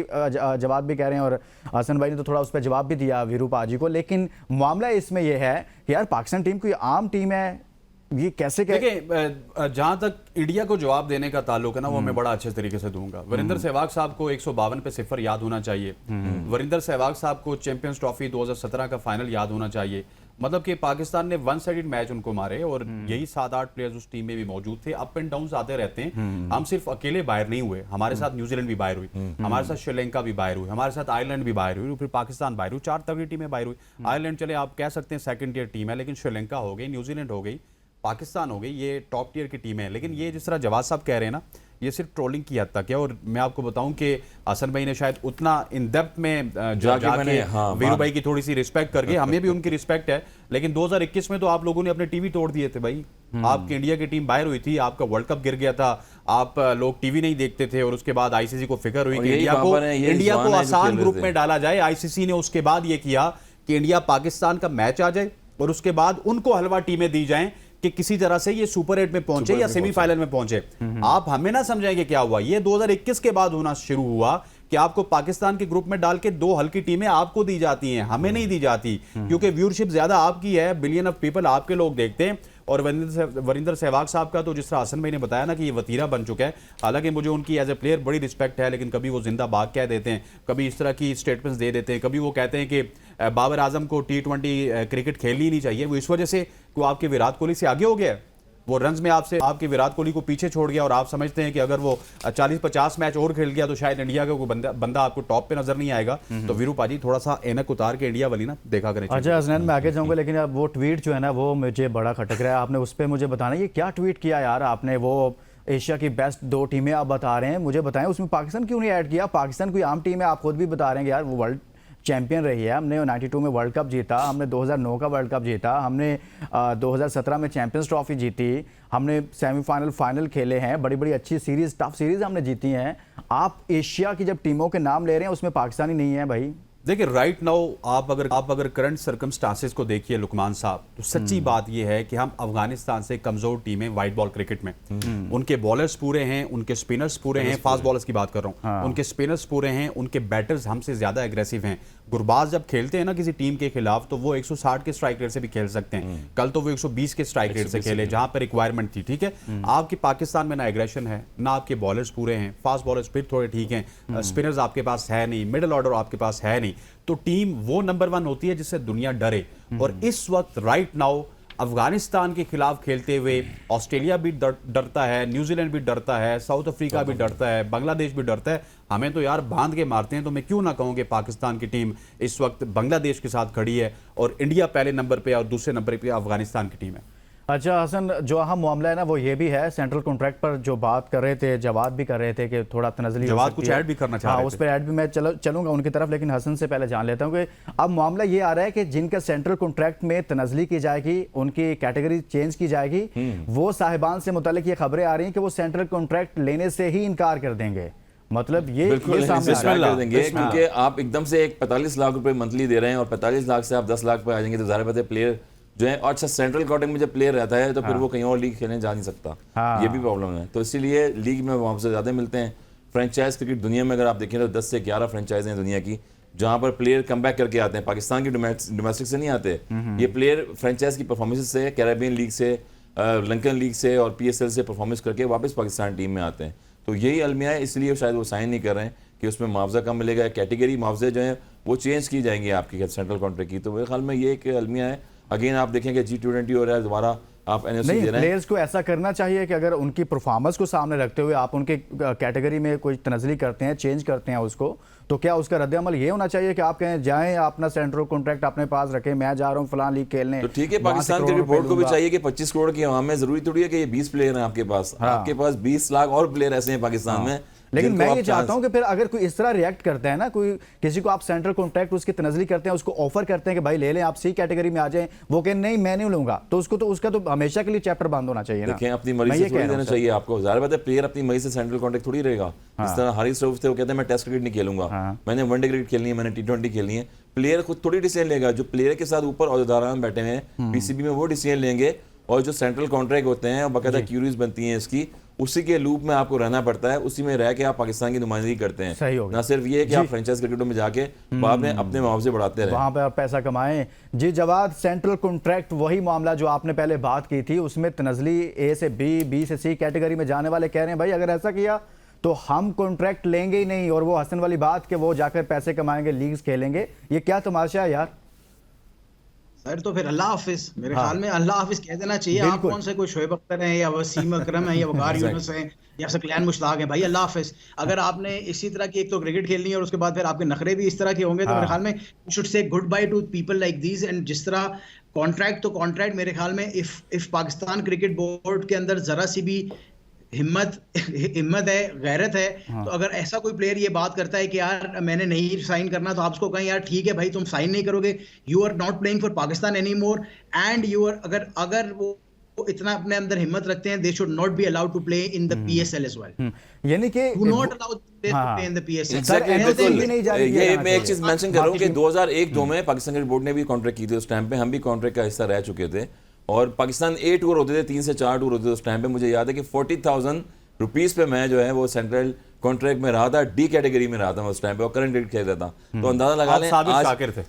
जवाब भी कह रहे हैं, और हसन भाई ने तो थोड़ा उस पर जवाब भी दिया वीरू पाजी को। लेकिन मामला इसमें यह है कि यार पाकिस्तान टीम कोई आम टीम है, ये कैसे देखिए, जहां तक इंडिया को जवाब देने का ताल्लुक है ना, वो मैं बड़ा अच्छे तरीके से दूंगा। वरिंदर सहवाग साहब को 152 पे सिफर याद होना चाहिए। वरिंदर सहवाग साहब को चैंपियंस ट्रॉफी 2017 का फाइनल याद होना चाहिए। मतलब कि पाकिस्तान ने वन साइडेड मैच उनको मारे, और यही 7-8 प्लेयर्स उस टीम में भी मौजूद थे। अप एंड डाउन आते रहते हैं। हम सिर्फ अकेले बाहर नहीं हुए, हमारे साथ न्यूजीलैंड भी बाहर हुई, हमारे साथ श्रीलंका भी बाहर हुई, हमारे साथ आयरलैंड भी बाहर हुई, फिर पाकिस्तान बाहर हुई। 4 तगड़ी टीमें बाहर हुई। आयरलैंड चले आप कह सकते हैं सेकंड टियर टीम है, लेकिन श्रीलंका हो गई, न्यूजीलैंड हो गई, पाकिस्तान हो गई, ये टॉप टीयर की टीम है। लेकिन ये जिस तरह जवाद साहब कह रहे हैं ना, ये सिर्फ ट्रोलिंग की हद तक है। और मैं आपको बताऊं कि हसन भाई ने शायद उतना इन डेप्थ में जाके वीरू भाई की थोड़ी सी रिस्पेक्ट करके, हमें भी उनकी रिस्पेक्ट है, लेकिन 2021 में तो आप लोगों ने अपने टीवी तोड़ दिए थे भाई। आपकी इंडिया की टीम बाहर हुई थी, आपका वर्ल्ड कप गिर गया था, आप लोग टीवी नहीं देखते थे, और उसके बाद आईसीसी को फिक्र हुई कि इंडिया को आसान ग्रुप में डाला जाए। आईसीसी ने उसके बाद ये किया कि इंडिया पाकिस्तान का मैच आ जाए और उसके बाद उनको हलवा टीमें दी जाएं कि किसी तरह से ये सुपर 8 में पहुंचे या सेमीफाइनल में पहुंचे। आप हमें ना समझेंगे क्या हुआ, ये 2021 के बाद होना शुरू हुआ कि आपको पाकिस्तान के ग्रुप में डाल के 2 हल्की टीमें आपको दी जाती हैं, हमें नहीं दी जाती, क्योंकि व्यूअरशिप ज्यादा आपकी है, बिलियन ऑफ पीपल आपके लोग देखते हैं। और वरिंदर सहवाग साहब का तो जिस तरह हसन भाई ने बताया ना कि ये वतीरा बन चुका है। हालांकि मुझे उनकी एज ए प्लेयर बड़ी रिस्पेक्ट है, लेकिन कभी वो जिंदा बाग कह देते हैं, कभी इस तरह की स्टेटमेंट्स दे देते हैं, कभी वो कहते हैं कि बाबर आजम को T20 क्रिकेट खेलनी ही नहीं चाहिए। वो इस वजह से वो आपके विराट कोहली से आगे हो गया, वो रन्स में आपसे आपके विराट कोहली को पीछे छोड़ गया, और आप समझते हैं कि अगर वो 40-50 मैच और खेल गया तो शायद इंडिया का कोई बंदा आपको टॉप पे नजर नहीं आएगा। तो वीरू पाजी थोड़ा सा एनक उतार के इंडिया वाली ना देखा करें। अच्छा हसनैन, मैं आगे जाऊंगा, लेकिन अब वो ट्वीट जो है ना वो मुझे बड़ा खटक रहा है। आपने उस पर मुझे बताना, ये क्या ट्वीट किया यार आपने? वो एशिया की बेस्ट 2 टीमें आप बता रहे हैं, मुझे बताएं उसमें पाकिस्तान क्यों नहीं ऐड किया? पाकिस्तान कोई आम टीम है, आप खुद भी बता रहे हैं कि यार वो वर्ल्ड चैंपियन रही है, हमने 92 में वर्ल्ड कप जीता, हमने 2009 का वर्ल्ड कप जीता, हमने 2017 में चैंपियंस ट्रॉफी जीती, हमने सेमीफाइनल फाइनल खेले हैं, बड़ी बड़ी अच्छी सीरीज, टफ सीरीज हमने जीती हैं। आप एशिया की जब टीमों के नाम ले रहे हैं उसमें पाकिस्तानी नहीं है भाई, देखिए राइट नाउ आप अगर करंट सर्कमस्टांसेस को देखिए लुकमान साहब, तो सच्ची बात यह है कि हम अफगानिस्तान से कमजोर टीम है वाइट बॉल क्रिकेट में। उनके बॉलर्स पूरे हैं, उनके स्पिनर्स पूरे हैं, फास्ट बॉलर्स की बात कर रहा हूं, उनके स्पिनर्स पूरे हैं, उनके बैटर्स हमसे ज्यादा एग्रेसिव हैं। गुरबाज जब खेलते हैं ना किसी टीम के खिलाफ, तो वो 160 के स्ट्राइक रेट से भी खेल सकते हैं। कल तो वो 120 के स्ट्राइक रेट से खेले जहां पर रिक्वायरमेंट थी। ठीक है, आपके पाकिस्तान में ना एग्रेशन है, ना आपके बॉलर्स पूरे हैं, फास्ट बॉलर्स फिर थोड़े ठीक हैं, स्पिनर्स आपके पास है नहीं, मिडिल ऑर्डर आपके पास है नहीं, तो टीम वो नंबर 1 होती है जिससे दुनिया डरे। और इस वक्त राइट नाउ अफगानिस्तान के खिलाफ खेलते हुए ऑस्ट्रेलिया भी डरता है, न्यूजीलैंड भी डरता है, साउथ अफ्रीका भी डरता है, बांग्लादेश भी डरता है। हमें तो यार बांध के मारते हैं। तो मैं क्यों ना कहूं कि पाकिस्तान की टीम इस वक्त बांग्लादेश के साथ खड़ी है और इंडिया पहले नंबर पे और दूसरे नंबर पे अफगानिस्तान की टीम है। अच्छा हसन, जो अहम मामला है ना वो ये भी है, सेंट्रल कॉन्ट्रैक्ट पर जो बात कर रहे थे, जवाब भी कर रहे थे कि थोड़ा तनज़ली जवाब कुछ ऐड भी करना चाह रहे थे। उस पर ऐड भी मैं चलूंगा उनकी तरफ, लेकिन हसन से पहले जान लेता हूं कि अब मामला ये आ रहा है कि जिनका सेंट्रल कॉन्ट्रैक्ट में तनज़ली की जाएगी, उनकी कैटेगरी चेंज की जाएगी, वो साहिबान से मुतालिक ये खबरें आ रही हैं कि वो सेंट्रल कॉन्ट्रैक्ट लेने से ही इनकार कर देंगे। मतलब ये सामने कर देंगे, क्योंकि आप एकदम से एक 45 लाख रुपए मंथली दे रहे हैं और 45 लाख से आप 10 लाख पे आ जाएंगे, तो ज़ाहिर बात है प्लेयर जो है, अच्छा सेंट्रल कॉन्ट्रैक्ट में जब प्लेयर रहता है तो फिर वो कहीं और लीग खेलने जा नहीं सकता। ये भी प्रॉब्लम है। तो इसीलिए लीग में वहाँ से ज़्यादा मिलते हैं। फ्रेंचाइज क्रिकेट दुनिया में अगर आप देखें तो 10 से 11 फ्रेंचाइज हैं दुनिया की, जहाँ पर प्लेयर कम बैक करके आते हैं। पाकिस्तान की डोमेस्टिक से नहीं आते ये प्लेयर, फ्रेंचाइज की परफॉर्मेंस से, कैरेबियन लीग से, लंकन लीग से और PSL से परफॉर्मेंस करके वापस पाकिस्तान टीम में आते हैं। तो यही अलमिया है, इसलिए शायद वो साइन नहीं कर रहे हैं कि उसमें मुआवजा कम मिलेगा। कैटेगरी मुआवजे जो हैं वो चेंज की जाएंगी आपकी सेंट्रल कॉन्ट्रैक्ट की। तो मेरे ख्याल में ये एक अलमिया है। अगेन आप देखेंगे G20 हो रहा है, दोबारा आप NOC दे रहे हैं। प्लेयर्स को ऐसा करना चाहिए कि अगर उनकी परफॉर्मेंस को सामने रखते हुए आप उनके कैटेगरी में कोई तनज़ली करते हैं, चेंज करते हैं उसको, तो क्या उसका रद्द-ए-अमल ये होना चाहिए कि आप कहें जाएं अपना सेंट्रल कॉन्ट्रैक्ट अपने पास रखें, मैं जा रहा हूं फलां लीग खेलने। तो ठीक है, पाकिस्तान क्रिकेट बोर्ड को भी चाहिए कि 25 करोड़ की हवा में, जरूरी थोड़ी है कि ये 20 प्लेयर हैं आपके पास। आपके पास 20 लाख और प्लेयर ऐसे हैं पाकिस्तान में। लेकिन मैं ये चाहता हूं कि फिर अगर कोई इस तरह रिएक्ट करता है ना, कोई किसी को आप सेंट्रल कॉन्ट्रैक्ट उसकी तनज़ली करते हैं, उसको ऑफर करते हैं कि भाई ले लें, आप सी कैटेगरी में आ जाएं, वो कहें नहीं मैं नहीं लूंगा, तो उसका तो हमेशा के लिए चैप्टर बंद होना चाहिए ना। देखें, अपनी मर्जी से थोड़ी देना चाहिए आपको। ज़ाहिर बात है प्लेयर अपनी मर्जी से सेंट्रल कॉन्ट्रैक्ट थोड़ी रहेगा। इस तरह हारिस रऊफ थे, वो कहते हैं मैं टेस्ट क्रिकेट नहीं खेलूंगा, मैंने वनडे क्रिकेट खेलनी है, मैंने T20 खेलनी है। प्लेयर खुद थोड़ी डिसीजन लेगा, जो प्लेयर के साथ ऊपर अहदेदारान बैठे हैं PCB में वो डिसीजन लेंगे। और जो सेंट्रल कॉन्ट्रैक्ट होते हैं और बाकायदा क्यूरीज बनती हैं इसकी, उसी के लूप में आपको रहना पड़ता है, उसी में रह के आप पाकिस्तान की नुमाइंदगी करते हैं। ना सिर्फ ये कि आप फ्रेंचाइज क्रिकेटों में जाके बाद में अपने मुआवजे बढ़ाते रहे, वहां पर आप पैसा कमाएं। जी जवाद, सेंट्रल कॉन्ट्रैक्ट वही मामला जो आपने पहले बात की थी, उसमें तनज़ली A से B से C कैटेगरी में जाने वाले कह रहे हैं भाई अगर ऐसा किया तो हम कॉन्ट्रैक्ट लेंगे ही नहीं, और वो हसन वाली बात कि वो जाकर पैसे कमाएंगे, लीग्स खेलेंगे। ये क्या तमाशा है यार सर? तो फिर अल्लाह हाफिज, मेरे ख्याल में अल्लाह हाफिज कह देना चाहिए। आप कौन से कोई शोएब अख्तर हैं या वसीम अकरम हैं या वकार यूनुस हैं या सकलैन मुश्ताक हैं, भाई अल्लाह हाफिज। अगर आपने इसी तरह की एक तो क्रिकेट खेलनी है और उसके बाद फिर आपके नखरे भी इस तरह के होंगे, तो मेरे ख्याल में you should say good by two people like these. And जिस तरह कॉन्ट्रैक्ट, तो कॉन्ट्रैक्ट मेरे ख्याल में इफ पाकिस्तान क्रिकेट बोर्ड के अंदर जरा सी भी हिम्मत है, गैरत है, तो अगर ऐसा कोई प्लेयर ये बात करता है कि यार मैंने नहीं साइन करना, तो आप उसको कहें यार ठीक है भाई तुम साइन नहीं करोगे, you are not playing for Pakistan any more, and you are अगर वो इतना अपने अंदर हिम्मत रखते हैं, they should not be allowed to play in the PSL as well. यानी कि do not allow to play in the PSL। ये मैं एक चीज मेंशन कर रहा हूं कि 2001-2 में पाकिस्तान क्रिकेट बोर्ड ने भी कॉन्ट्रैक्ट की थी। उस टाइम पे हम भी कॉन्ट्रैक्ट का हिस्सा रह चुके थे और पाकिस्तान 8 टूर होते थे, 3 से 4 टूर होते थे उस टाइम पे। मुझे याद है कि 40,000 रुपीस पे मैं जो है वो सेंट्रल कॉन्ट्रैक्ट में रहा था, D कैटेगरी में रहा था मैं उस टाइम पे, और करंट क्रिकेट खेल रहा था। तो अंदाजा लगा लें आज,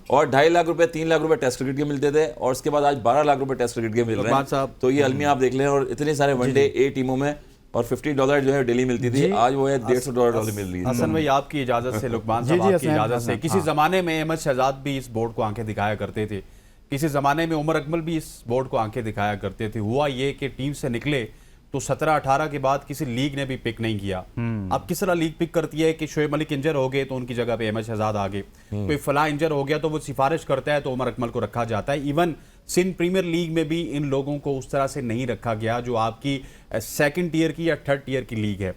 और 2.5 लाख रुपए 3 लाख रुपए टेस्ट क्रिकेट के मिलते थे, और उसके बाद आज 12 लाख रुपए टेस्ट क्रिकेट के मिल रहे हैं। तो ये अलमिया आप देख लें, और इतने सारे वनडे A टीमों में, और $50 जो है डेली मिलती थी, आज वो है $150 मिल रही है। हसन भाई आपकी इजाजत से, लुकमान साहब आपकी इजाजत से, किसी जमाने में अहमद शहजाद भी इस बोर्ड को आंखें दिखाया करते थे, किसी जमाने में उमर अकमल भी इस बोर्ड को आंखें दिखाया करते थे। हुआ ये कि टीम से निकले तो 17-18 के बाद किसी लीग ने भी पिक नहीं किया। अब किस तरह लीग पिक करती है कि शोएब मलिक इंजर हो गए तो उनकी जगह पे अहमद शहजाद आ गए, कोई फला इंजर हो गया तो वो सिफारिश करता है तो उमर अकमल को रखा जाता है। इवन सिंध प्रीमियर लीग में भी इन लोगों को उस तरह से नहीं रखा गया जो आपकी सेकंड टीयर की या थर्ड टीयर की लीग है।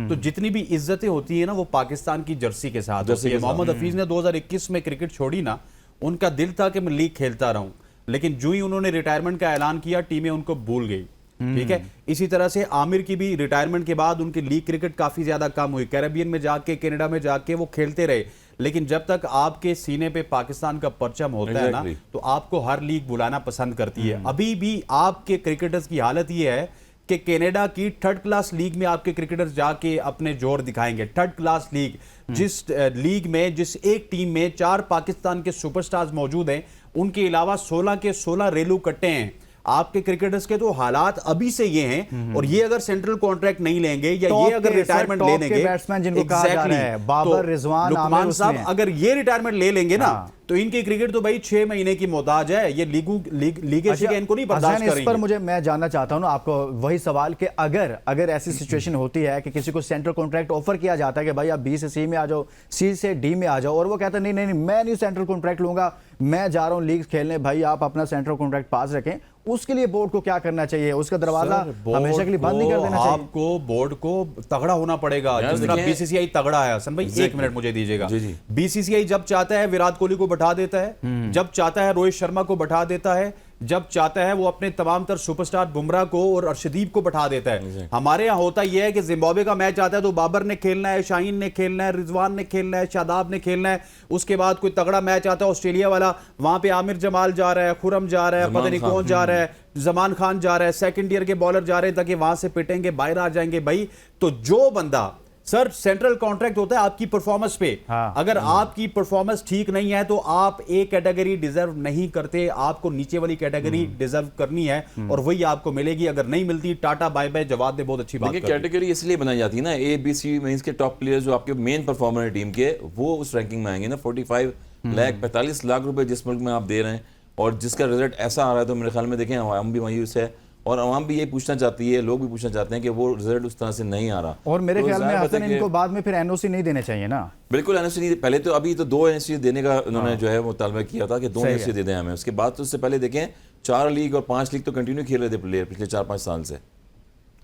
तो जितनी भी इज्जतें होती है ना, वो पाकिस्तान की जर्सी के साथ होती है। मोहम्मद हफीज ने 2021 में क्रिकेट छोड़ी ना, उनका दिल था कि मैं लीग खेलता रहूं, लेकिन जो ही उन्होंने रिटायरमेंट का ऐलान किया टीमें उनको भूल गई। ठीक है। इसी तरह से आमिर की भी रिटायरमेंट के बाद उनकी लीग क्रिकेट काफी ज्यादा कम हुई, कैरेबियन में जाके, कनाडा में जाके वो खेलते रहे, लेकिन जब तक आपके सीने पे पाकिस्तान का परचम होता है ना, तो आपको हर लीग बुलाना पसंद करती है। अभी भी आपके क्रिकेटर्स की हालत ये है कि कनाडा की थर्ड क्लास लीग में आपके क्रिकेटर्स जाके अपने जोर दिखाएंगे। थर्ड क्लास लीग, जिस लीग में, जिस एक टीम में 4 पाकिस्तान के सुपरस्टार्स मौजूद हैं, उनके अलावा 16 के 16 रेलू कट्टे हैं। आपके क्रिकेटर्स के तो हालात अभी से ये हैं, और ये अगर सेंट्रल कॉन्ट्रैक्ट नहीं लेंगे या ये अगर रिटायरमेंट ले लेंगे, बैट्समैन जिनको कहा जा रहा है, बाबर, रिजवान, लुकमान साहब, अगर ये रिटायरमेंट ले लेंगे ना, हाँ। तो इनकी क्रिकेट तो भाई 6 महीने की मोहताज है। ये लीग इनको नहीं बर्दाश्त करेंगे। इस पर मैं जानना चाहता हूं ना आपको वही सवाल कि अगर ऐसी सिचुएशन होती है कि किसी को सेंट्रल कॉन्ट्रैक्ट ऑफर किया जाता है कि भाई आप बी से सी में आ जाओ, सी से डी में आ जाओ, और वो कहता है नहीं, मैं नहीं सेंट्रल कॉन्ट्रैक्ट लूंगा, मैं जा रहा हूं लीग खेलने, भाई आप अपना सेंट्रल कॉन्ट्रैक्ट पास रखें, उसके लिए बोर्ड को क्या करना चाहिए? उसका दरवाजा हमेशा के लिए बंद नहीं कर देना चाहिए? आपको बोर्ड को तगड़ा होना पड़ेगा, जिस तरह बीसीसीआई तगड़ा है। हसन भाई 1 मिनट मुझे दीजिएगा। बीसीसीआई जब चाहता है विराट कोहली को बैठा देता है, जब चाहता है रोहित शर्मा को बैठा देता है, जब चाहता है वो अपने तमाम तर सुपरस्टार बुमराह को और अर्शदीप को बैठा देता है। हमारे यहाँ होता यह है कि जिम्बाब्वे का मैच आता है तो बाबर ने खेलना है, शाहीन ने खेलना है, रिजवान ने खेलना है, शादाब ने खेलना है। उसके बाद कोई तगड़ा मैच आता है ऑस्ट्रेलिया वाला, वहां पे आमिर जमाल जा रहा है, खुरम जा रहा है, पता नहीं कौन जा रहा है, जमान खान जा रहा है, सेकंड ईयर के बॉलर जा रहे हैं ताकि वहां से पिटेंगे, बाहर आ जाएंगे भाई। तो जो बंदा, सर सेंट्रल कॉन्ट्रैक्ट होता है आपकी परफॉर्मेंस पे। हाँ। अगर आपकी परफॉर्मेंस ठीक नहीं है तो आप एक कैटेगरी डिजर्व नहीं करते, आपको नीचे वाली कैटेगरी डिजर्व करनी है, और वही आपको मिलेगी। अगर नहीं मिलती, टाटा बाय बाय। जवाब ने बहुत अच्छी बात देखिए, कैटेगरी इसलिए बनाई जाती है ना, ए बी सी में इसके टॉप प्लेयर्स जो आपके मेन परफॉर्मर है टीम के, वो उस रैंकिंग में आएंगे ना। 45 लाख 45 लाख रुपए जिस मुल्क में आप दे रहे हैं और जिसका रिजल्ट ऐसा आ रहा है, तो मेरे ख्याल में देखें हम भी मायूस है, और आवाम भी ये पूछना चाहती है, लोग भी पूछना चाहते हैं कि वो रिजल्ट उस तरह से नहीं आ रहा। और मेरे तो ख्याल में हसन इनको बाद में फिर एनओसी नहीं देने चाहिए ना। बिल्कुल एनओसी नहीं, पहले तो अभी तो 2 एनओसी देने का उन्होंने जो है मुतालबा किया था कि 2 एनओसी दे दें हमें। उसके बाद तो उससे पहले देखें 4 लीग और 5 लीग तो कंटिन्यू खेल रहे थे प्लेयर पिछले 4-5 साल से।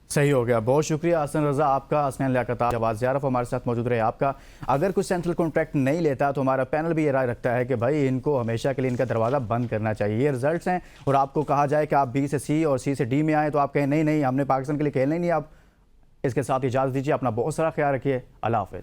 सही हो गया, बहुत शुक्रिया हसन रजा आपका, हसनैन लियाकत, जवाद ज़ियारफ हमारे साथ मौजूद रहे आपका। अगर कुछ सेंट्रल कॉन्ट्रैक्ट नहीं लेता तो हमारा पैनल भी ये राय रखता है कि भाई इनको हमेशा के लिए इनका दरवाज़ा बंद करना चाहिए। ये रिजल्ट्स हैं, और आपको कहा जाए कि आप बी से सी और सी से डी में आए तो आप कहें नहीं हमने पाकिस्तान के लिए खेलना ही नहीं। आप इसके साथ इजाज़त दीजिए, अपना बहुत सारा ख्याल रखिए, अल्लाह हाफ़िज़।